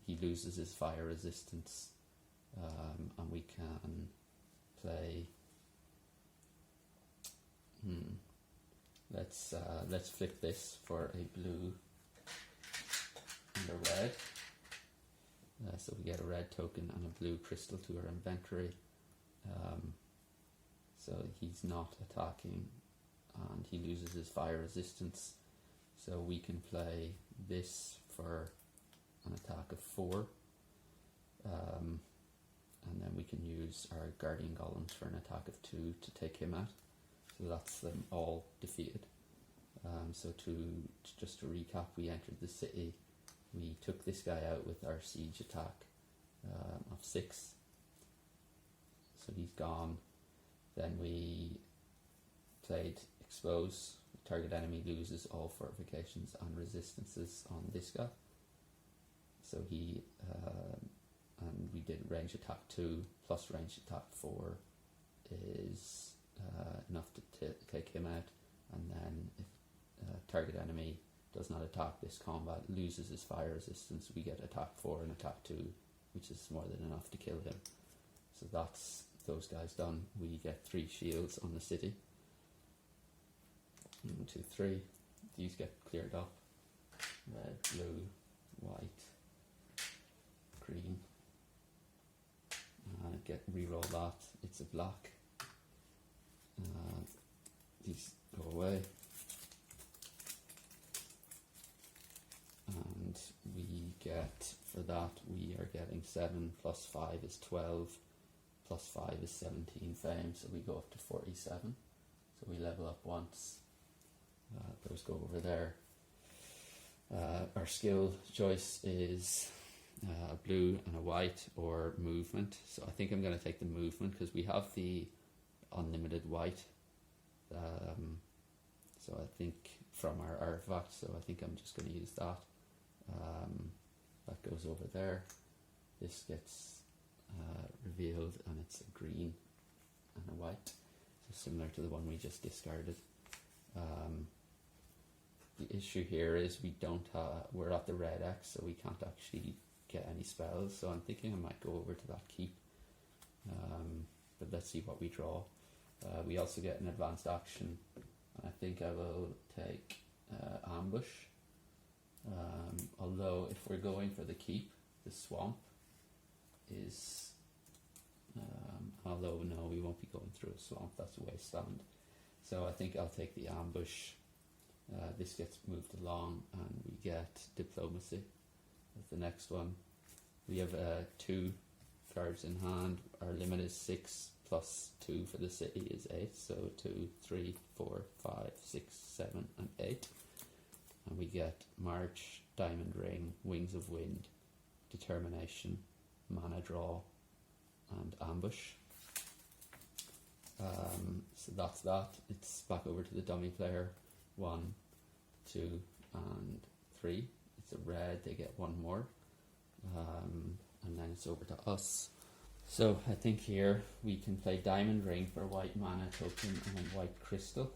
He loses his fire resistance, and we can play. Let's flip this for a blue and a red. So we get a red token and a blue crystal to our inventory. so he's not attacking, and he loses his fire resistance. So we can play this for an attack of 4, and then we can use our Guardian Golems for an attack of 2 to take him out. So that's them all defeated. So just to recap, we entered the city, we took this guy out with our siege attack of 6, so he's gone. Then we played Expose, target enemy loses all fortifications and resistances on this guy. So he, and we did range attack 2 plus range attack 4 is enough to take him out, and then if target enemy does not attack this combat, loses his fire resistance, we get attack 4 and attack 2, which is more than enough to kill him. So that's those guys done. We get 3 shields on the city. 1, 2, 3. These get cleared up. Red, blue, white, green. Get reroll that. It's a black. These go away. And we get, for that, we are getting 7 plus 5 is 12, plus 5 is 17 fame, so we go up to 47. So we level up once. Those go over there. Our skill choice is a blue and a white or movement. So I think I'm going to take the movement because we have the unlimited white. So I think from our artifact, so I think I'm just going to use that. That goes over there. This gets revealed and it's a green and a white, so similar to the one we just discarded. The issue here is we're at the red X, so we can't actually get any spells, so I'm thinking I might go over to that keep, but let's see what we draw. We also get an advanced action, and I think I will take ambush. Although if we're going for the keep, the swamp is, although no, we won't be going through a swamp, that's a wasteland. So I think I'll take the ambush. This gets moved along and we get diplomacy as the next one. We have 2 cards in hand. Our limit is 6 plus 2 for the city is 8, so 2, 3, 4, 5, 6, 7 and 8. And we get March, Diamond Ring, Wings of Wind, Determination, Mana Draw, and Ambush. So that's that. It's back over to the dummy player. 1, 2, and 3. It's a red, they get 1 more. And then it's over to us. So I think here we can play Diamond Ring for white mana token and white crystal.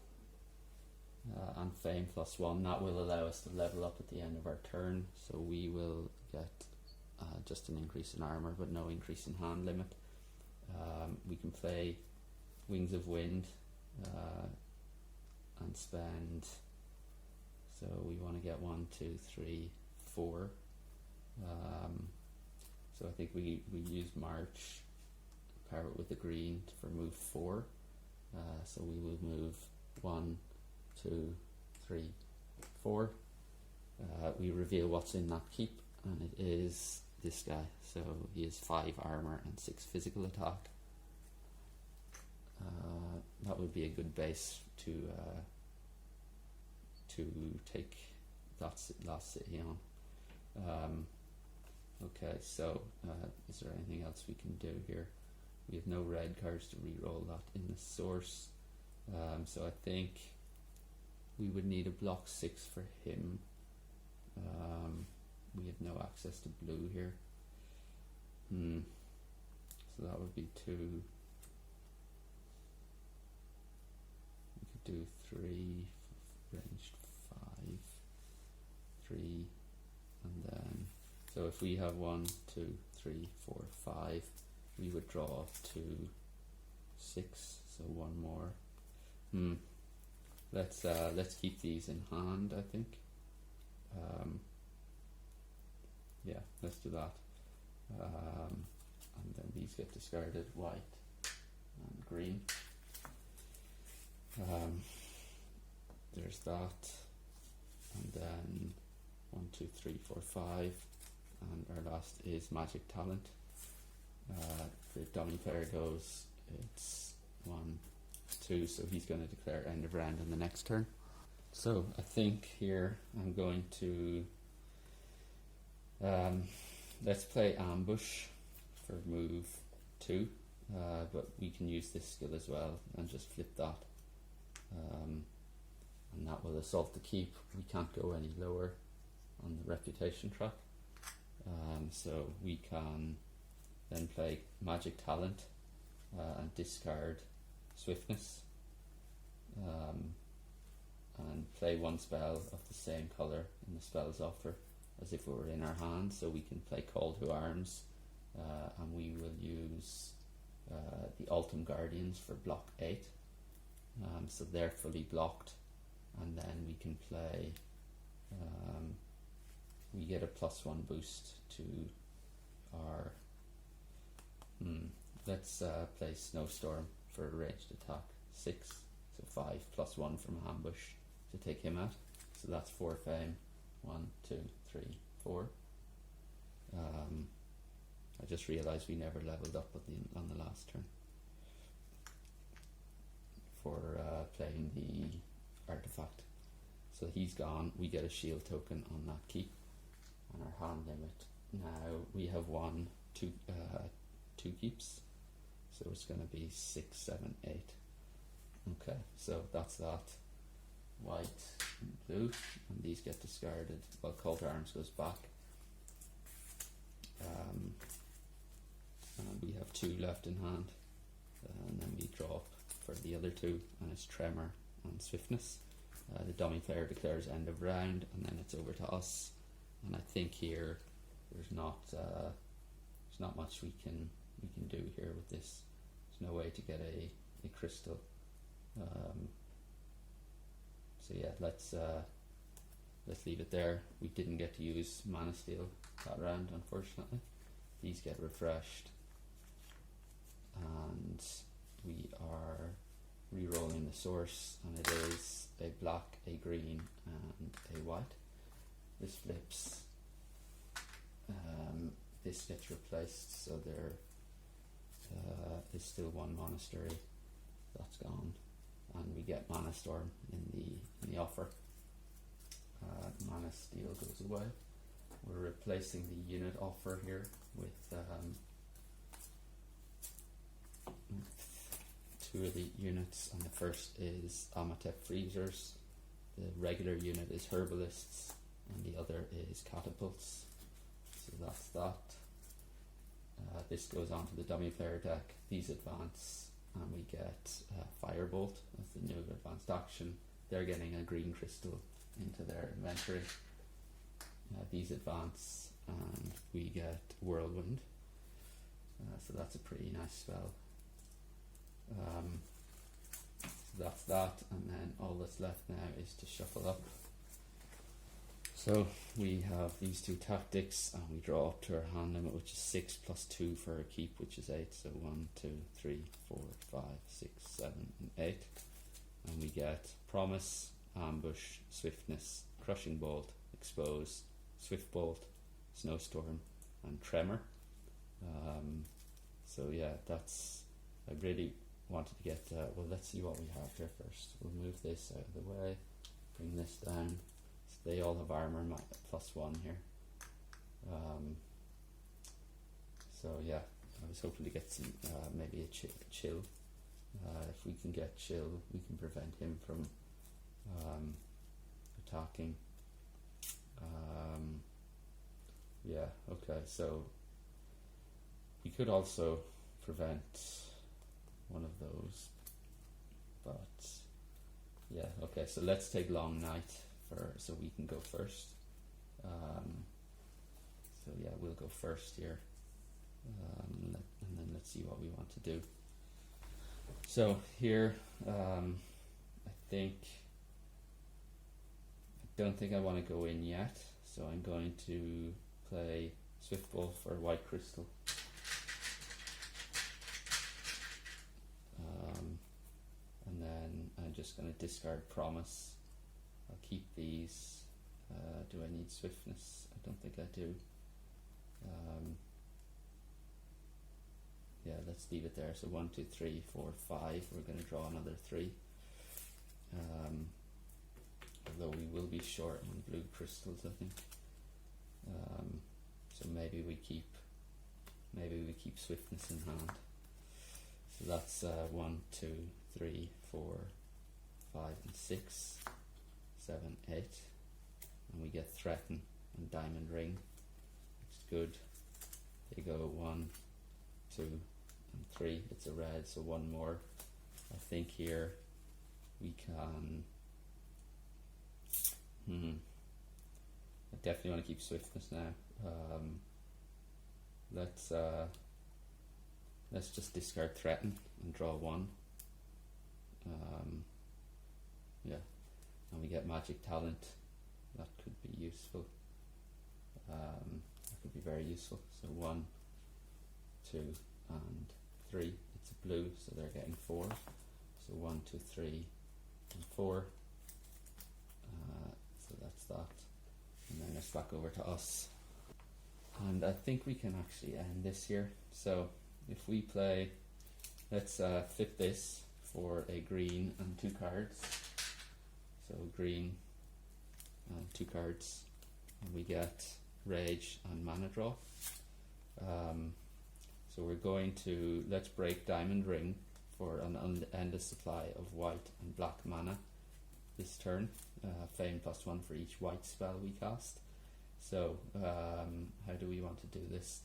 And fame +1. That will allow us to level up at the end of our turn. So we will get just an increase in armor, but no increase in hand limit. We can play Wings of Wind and spend. So we want to get 1, 2, 3, 4. So I think we use March, pair it with the green for move 4. So we will move 1, 2, 3, 4. We reveal what's in that keep, and it is this guy. So he has 5 armor and 6 physical attack. That would be a good base to take that last city on. Okay, so is there anything else we can do here? We have no red cards to re-roll that in the source. So I think we would need a block 6 for him. We have no access to blue here. So that would be 2. We could do 3, ranged 5, 3, and then, so if we have 1, 2, 3, 4, 5, we would draw 2, 6, so 1 more. Let's keep these in hand, I think. Yeah, let's do that. And then these get discarded, white and green. There's that, and then 1, 2, 3, 4, 5, and our last is Magic Talent. The dummy player goes, it's 1, 2, so he's going to declare end of round on the next turn. So I think here I'm going to let's play Ambush for move 2, but we can use this skill as well and just flip that, and that will assault the keep. We can't go any lower on the reputation track, so we can then play Magic Talent and discard Swiftness, and play one spell of the same colour in the spell's offer as if it were in our hand. So we can play Call to Arms, and we will use the Ultim Guardians for block 8, so they're fully blocked, and then we can play, we get a +1 boost to our, let's play Snowstorm for a ranged attack 6, so 5 +1 from Ambush to take him out. So that's 4 fame, 1, 2, 3, 4. I just realised we never leveled up on the last turn for playing the artifact. So he's gone. We get a shield token on that keep, and our hand limit. Now we have 2 keeps, so it's going to be 6, 7, 8. Okay, so that's that. White and blue, and these get discarded. Well, Call to Arms goes back. And we have 2 left in hand, and then we draw up for the other 2, and it's Tremor and Swiftness. The dummy player declares end of round, and then it's over to us. And I think here there's not much we can do here with this. There's no way to get a crystal. So yeah, let's leave it there. We didn't get to use Mana Steal that round, unfortunately. These get refreshed, and we are re-rolling the source, and it is a black, a green, and a white. This flips. This gets replaced, so there is still 1 monastery that's gone, and we get Mana Storm in the offer. Mana Steal goes away. We're replacing the unit offer here with 2 of the units, and the first is Amatep Freezers. The regular unit is Herbalists, and the other is Catapults. So that's that. This goes on to the dummy player deck. These advance, and we get Firebolt as the new advanced action. They're getting a green crystal into their inventory. These advance, and we get Whirlwind. So that's a pretty nice spell. So that's that, and then all that's left now is to shuffle up. So we have these 2 tactics, and we draw up to our hand limit, which is 6 + 2 for a keep, which is 8. So 1, 2, 3, 4, 5, 6, 7, and 8. And we get Promise, Ambush, Swiftness, Crushing Bolt, Expose, Swift Bolt, Snowstorm, and Tremor. So yeah, that's, I really wanted to get, well, let's see what we have here first. We'll move this out of the way, bring this down. So they all have armor +1 here. So yeah, I was hoping to get some, maybe a chill. If we can get chill, we can prevent him from attacking. Yeah, okay, so we could also prevent one of those, but yeah, okay, so let's take Long Night so we can go first. So yeah, we'll go first here, and then let's see what we want to do. So here, I don't think I want to go in yet, so I'm going to play Swift Bolt for White Crystal. And then I I'm just going to discard Promise. I'll keep these. Do I need Swiftness? I don't think I do. Yeah, let's leave it there. So 1, 2, 3, 4, 5. We're going to draw another 3. Although we will be short on blue crystals, I think. So maybe we keep Swiftness in hand. So that's 1, 2, 3, 4, 5, and 6, 7, 8, and we get Threaten and Diamond Ring, which is good. They go 1, 2, and 3. It's a red, so one more. I think here we can. I definitely want to keep Swiftness now. Let's just discard Threaten and draw 1. Yeah, and we get Magic Talent. That could be useful. That could be very useful. So 1, 2, and 3. It's a blue, so they're getting 4. So 1, 2, 3, and 4. So that's that. And then it's back over to us. And I think we can actually end this here. So if we play, let's flip this for a green and 2 cards. So green and 2 cards, and we get Rage and Mana Draw. So we're going to, let's break Diamond Ring for an endless supply of white and black mana this turn. Fame +1 for each white spell we cast. So how do we want to do this?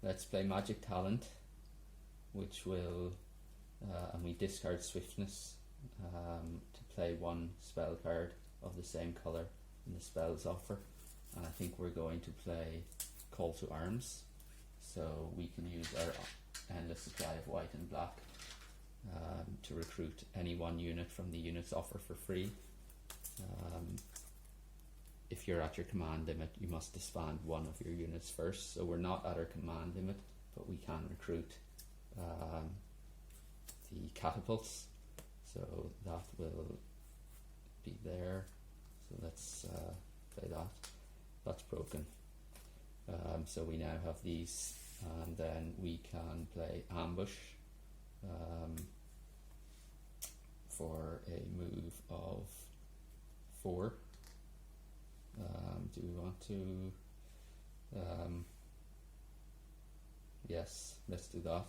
Let's play Magic Talent, which will, and we discard Swiftness to play 1 spell card of the same colour in the spell's offer. And I think we're going to play Call to Arms, so we can use our endless supply of white and black to recruit any 1 unit from the unit's offer for free. If you're at your command limit, you must disband 1 of your units first. So we're not at our command limit, but we can recruit the catapults. So that will be there. So let's play that. That's broken. So we now have these, and then we can play Ambush for a move of 4. Do we want to? Yes, let's do that.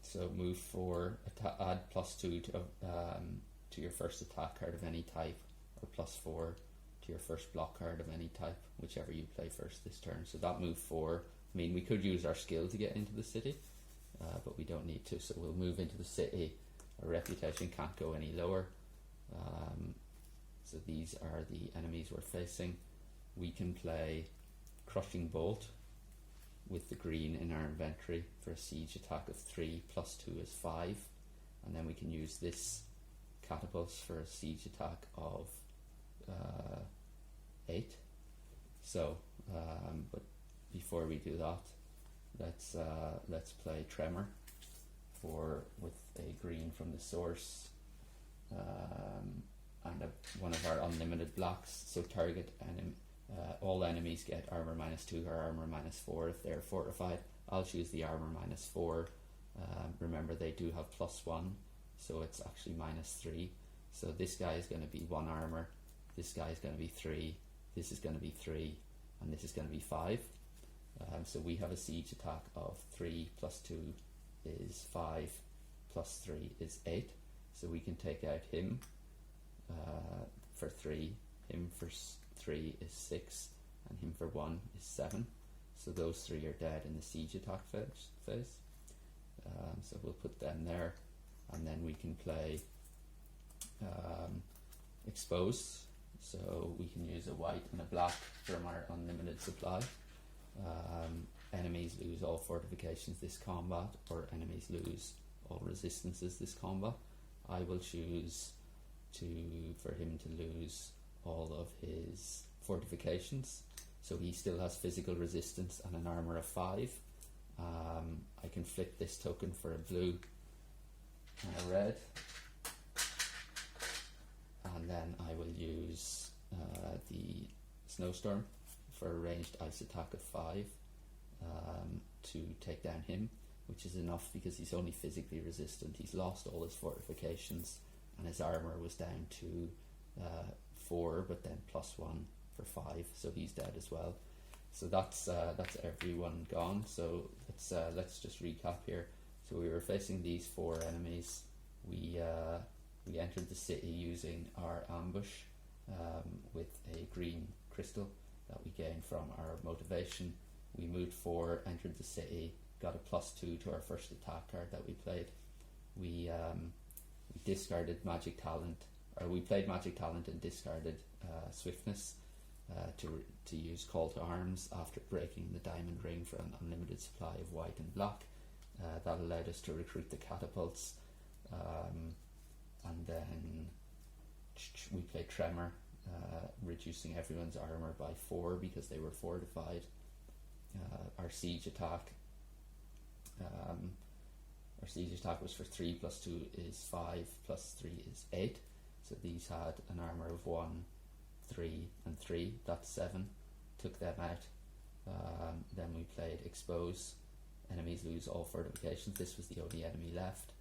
So move 4, add +2 to your first attack card of any type, or +4 to your first block card of any type, whichever you play first this turn. So that move 4. I mean, we could use our skill to get into the city, but we don't need to. So we'll move into the city. Our reputation can't go any lower. So these are the enemies we're facing. We can play Crushing Bolt with the green in our inventory for a siege attack of 3, +2 is 5, and then we can use this catapults for a siege attack of 8. So, but before we do that, let's play Tremor with a green from the source. And one of our unlimited blocks. So target all enemies get armor -2 or armor -4 if they're fortified. I'll choose the armor -4. Remember, they do have +1, so it's actually -3. So this guy is going to be 1 armor, this guy is going to be 3, this is going to be 3, and this is going to be 5. So we have a siege attack of 3 +2 is 5 +3 is 8. So we can take out him for 3, him for 3 is 6, and him for 1 is 7. So those 3 are dead in the siege attack phase. So we'll put them there, and then we can play Expose. So we can use a white and a black from our unlimited supply. Enemies lose all fortifications this combat, or enemies lose all resistances this combat. I will choose for him to lose all of his fortifications, so he still has physical resistance and an armor of 5, I can flip this token for a blue and a red, and then I will use the Snowstorm for a ranged ice attack of 5 to take down him, which is enough because he's only physically resistant. He's lost all his fortifications and his armor was down to 4, but then +1 for 5, so he's dead as well. So that's everyone gone. So let's just recap here. So we were facing these 4 enemies. We entered the city using our ambush with a green crystal that we gained from our motivation. We moved 4, entered the city, got a +2 to our first attack card that we played. We discarded magic talent, or we played magic talent and discarded swiftness to use call to arms after breaking the diamond ring for an unlimited supply of white and black. That allowed us to recruit the catapults, and then we played tremor, reducing everyone's armor by 4 because they were fortified. Our siege attack was for 3 + 2 is 5 + 3 is 8. So these had an armor of 1, 3 and 3, that's 7. Took them out. Then we played expose. Enemies lose all fortifications. This was the only enemy left.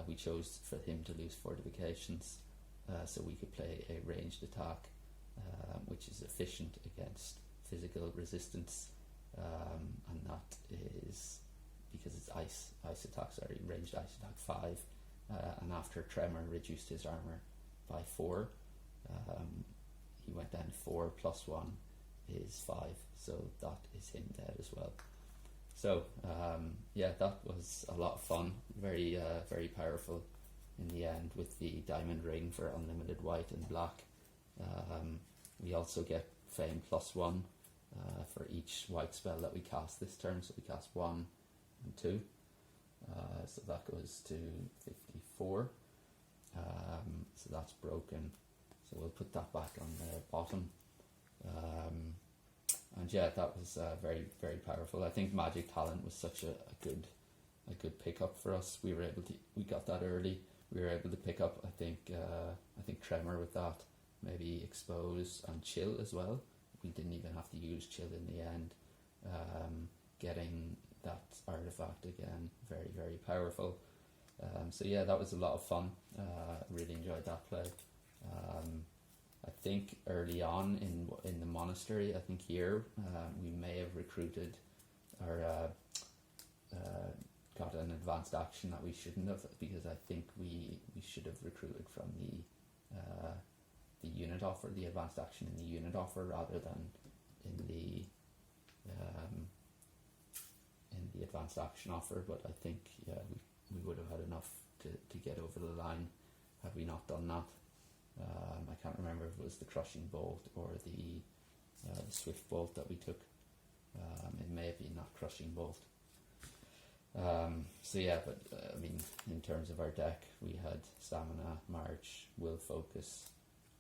We chose for him to lose fortifications, so we could play a ranged attack, which is efficient against physical resistance, and that is because it's ice attack, ranged ice attack 5, and after tremor reduced his armor by 4. He went down 4 + 1 is 5, so that is him dead as well. So that was a lot of fun, very very powerful in the end with the diamond ring for unlimited white and black. We also get fame +1 for each white spell that we cast this turn, so we cast 1 and 2, so that goes to 54. So that's broken, so we'll put that back on the bottom. And yeah, that was very very powerful. I think magic talent was such a good pickup for us. We got that early. We were able to pick up I think tremor with that, maybe expose and chill as well. We didn't even have to use chill in the end. Getting that artifact again, very very powerful. So yeah, that was a lot of fun. Really enjoyed that play. I think early on in the monastery, I think here we may have recruited or got an advanced action that we shouldn't have, because I think we should have recruited from the unit offer, the advanced action in the unit offer rather than in the advanced action offer. But I think we would have had enough to get over the line had we not done that. I can't remember if it was the crushing bolt or the swift bolt that we took. It may have been that crushing bolt. So yeah, but I mean, in terms of our deck, we had stamina, march, will focus,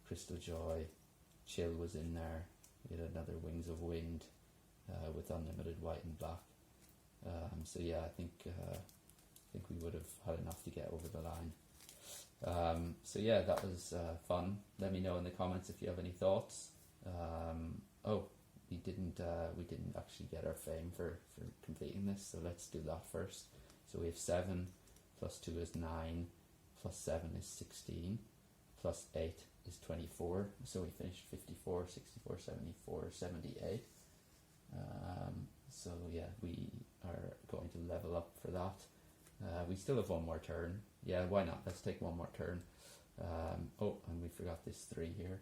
crystal joy, chill was in there. We had another wings of wind with unlimited white and black. So yeah, I think we would have had enough to get over the line. So yeah, that was fun. Let me know in the comments if you have any thoughts. We didn't actually get our fame for completing this, so let's do that first. So we have 7 + 2 is 9, + 7 is 16, + 8 is 24. So we finished 54, 64, 74, 78. So yeah, we are going to level up for that. We still have one more turn. Yeah, why not? Let's take one more turn. And we forgot this 3 here.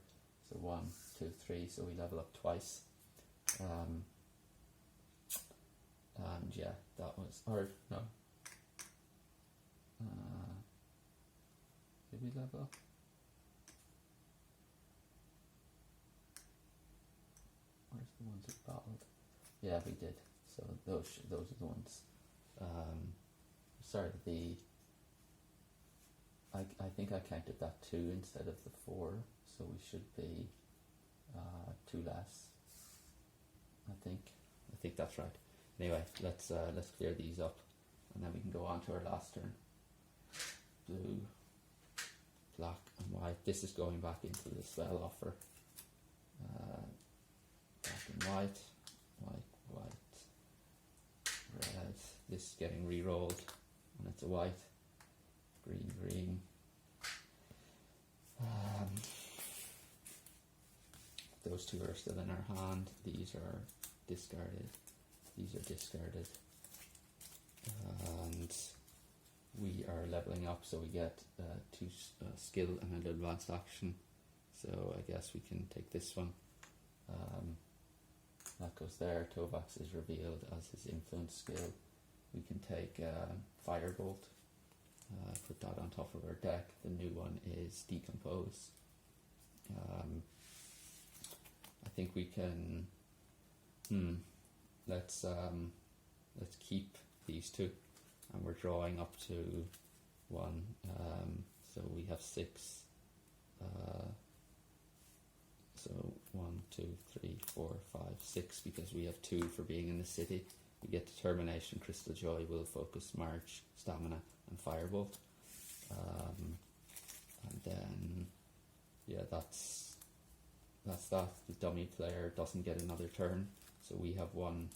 So 1, 2, 3. So we level up twice. And yeah, that was. Or no. Did we level up? Where's the ones that battled? Yeah, we did. So those are the ones. Sorry, I think I counted that 2 instead of the 4, so we should be 2 less. I think that's right. Anyway, let's clear these up, and then we can go on to our last turn. Blue, black, and white. This is going back into the spell offer. Black and white, white, red. This is getting re-rolled, and it's a white. Green, green. Those two are still in our hand. These are discarded. These are discarded. And we are leveling up, so we get 2 skill and an advanced action. So I guess we can take this one. That goes there. Tovax is revealed as his influence skill. We can take Firebolt. Put that on top of our deck. The new one is Decompose. I think we can. Let's keep these two, and we're drawing up to 1. So we have 6. So 1, 2, 3, 4, 5, 6, because we have 2 for being in the city. We get Determination, Crystal Joy, Will Focus, March, Stamina, and Firebolt. And then, yeah, that's that. The dummy player doesn't get another turn, so we have one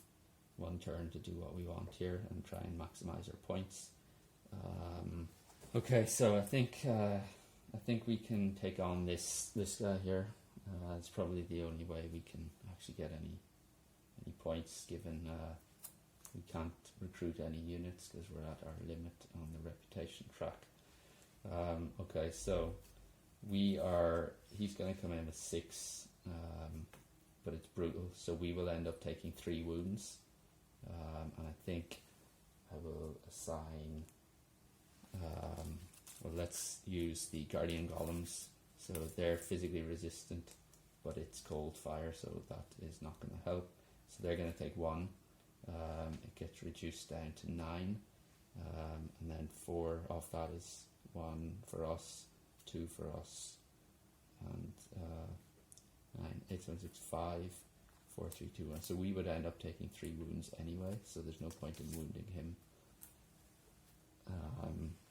turn to do what we want here and try and maximize our points. Okay, so I think we can take on this guy here. It's probably the only way we can actually get any points, given we can't recruit any units because we're at our limit on the reputation track. Okay, so he's going to come in with 6, but it's brutal, so we will end up taking 3 wounds, and I think I will assign, well, let's use the Guardian Golems. So they're physically resistant, but it's cold fire, so that is not going to help. So they're going to take 1. It gets reduced down to 9, and then 4 of that is 1 for us, 2 for us, and 9, 8, 7, 6, 5, 4, 3, 2, 1. So we would end up taking 3 wounds anyway, so there's no point in wounding him.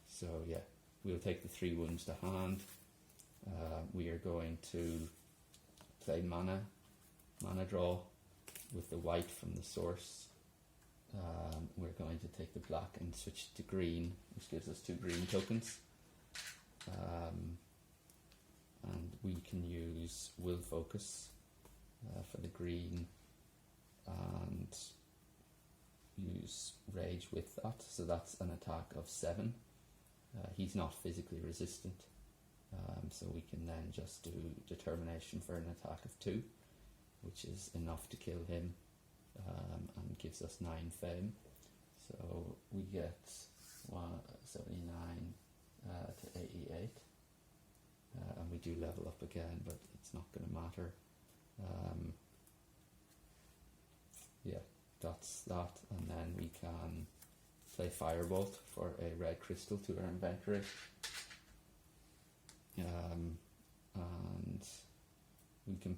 So yeah, we'll take the 3 wounds to hand. We are going to play mana draw with the white from the source. We're going to take the black and switch to green, which gives us 2 green tokens. And we can use Will Focus for the green and use Rage with that. So that's an attack of 7. He's not physically resistant. So we can then just do Determination for an attack of 2, which is enough to kill him, and gives us 9 fame. So we get 79 to 88, and we do level up again, but it's not going to matter. Yeah, that's that, and then we can play Firebolt for a red crystal to our inventory. And we can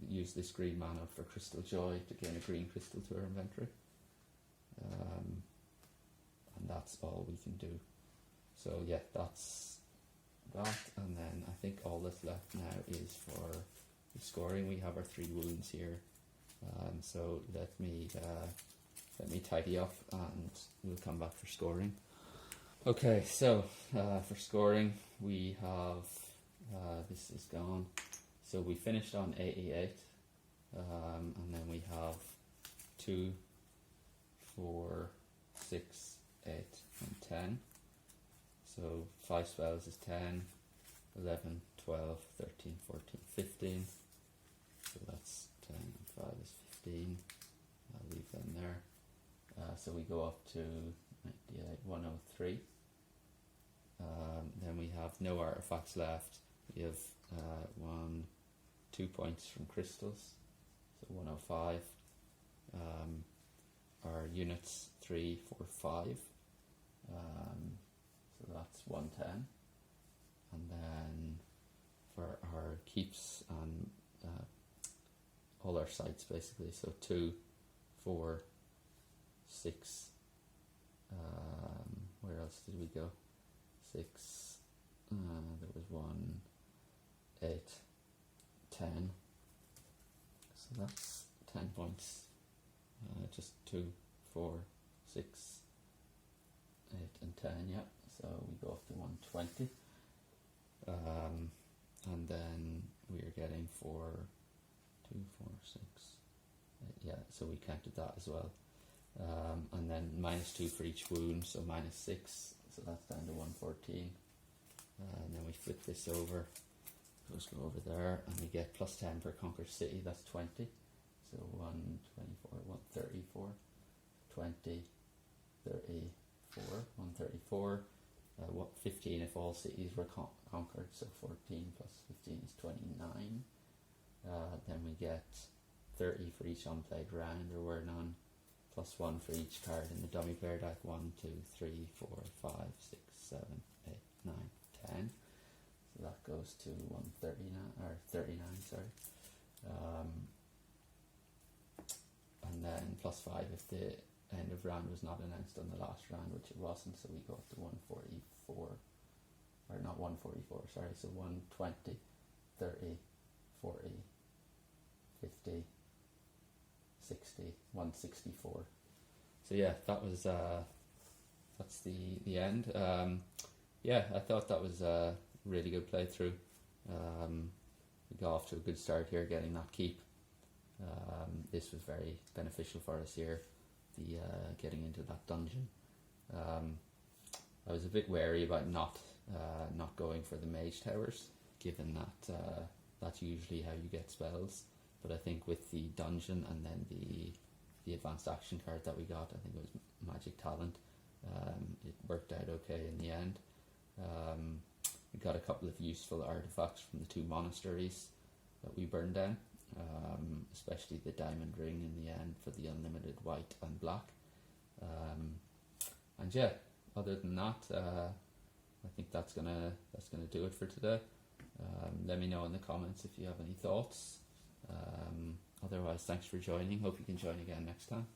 use this green mana for Crystal Joy to gain a green crystal to our inventory. And that's all we can do. So yeah, that's that, and then I think all that's left now is for the scoring. We have our 3 wounds here. So let me tidy up and we'll come back for scoring. Okay, so for scoring we have, this is gone, so we finished on 88, and then we have 2, 4, 6, 8 and 10, so 5 spells is 10, 11, 12, 13, 14, 15, so that's 10 and 5 is 15, I'll leave them there. So we go up to 98, 103. Then we have no artifacts left. We have 2 points from crystals, so 105. Our units 3, 4, 5. So that's 110. And then for our keeps and all our sites basically, so 2, 4, 6. Where else did we go? 6. There was 1, 8, 10. So that's 10 points. Just 2, 4, 6, 8, and 10. Yeah. So we go up to 120. And then we're getting 4, 2, 4, 6. 8, yeah. So we counted that as well. And then -2 for each wound, so -6, so that's down to 114. And then we flip this over, those go over there, and we get +10 for Conquered City, that's 20. So 124, 134, 20, 34, 134, 15 if all cities were conquered, so 14 plus 15 is 29. Then we get 30 for each unplayed round, or we're none. +1 for each card in the dummy player deck. 1, 2, 3, 4, 5, 6, 7, 8, 9, 10. So that goes to 139 or 39. Sorry. And then +5 if the end of round was not announced on the last round, which it wasn't. So we go up to 144, or not 144. Sorry. So 120, 30, 40, 50. 60, 164. So yeah, that was that's the end. Yeah, I thought that was a really good playthrough. We got off to a good start here, getting that keep. This was very beneficial for us here, the getting into that dungeon. I was a bit wary about not going for the mage towers, given that that's usually how you get spells. But I think with the dungeon and then the advanced action card that we got, I think it was Magic Talent, it worked out okay in the end. We got a couple of useful artifacts from the 2 monasteries that we burned down, especially the diamond ring in the end for the unlimited white and black. And yeah, other than that, I think that's gonna do it for today. Let me know in the comments if you have any thoughts. Otherwise, thanks for joining. Hope you can join again next time.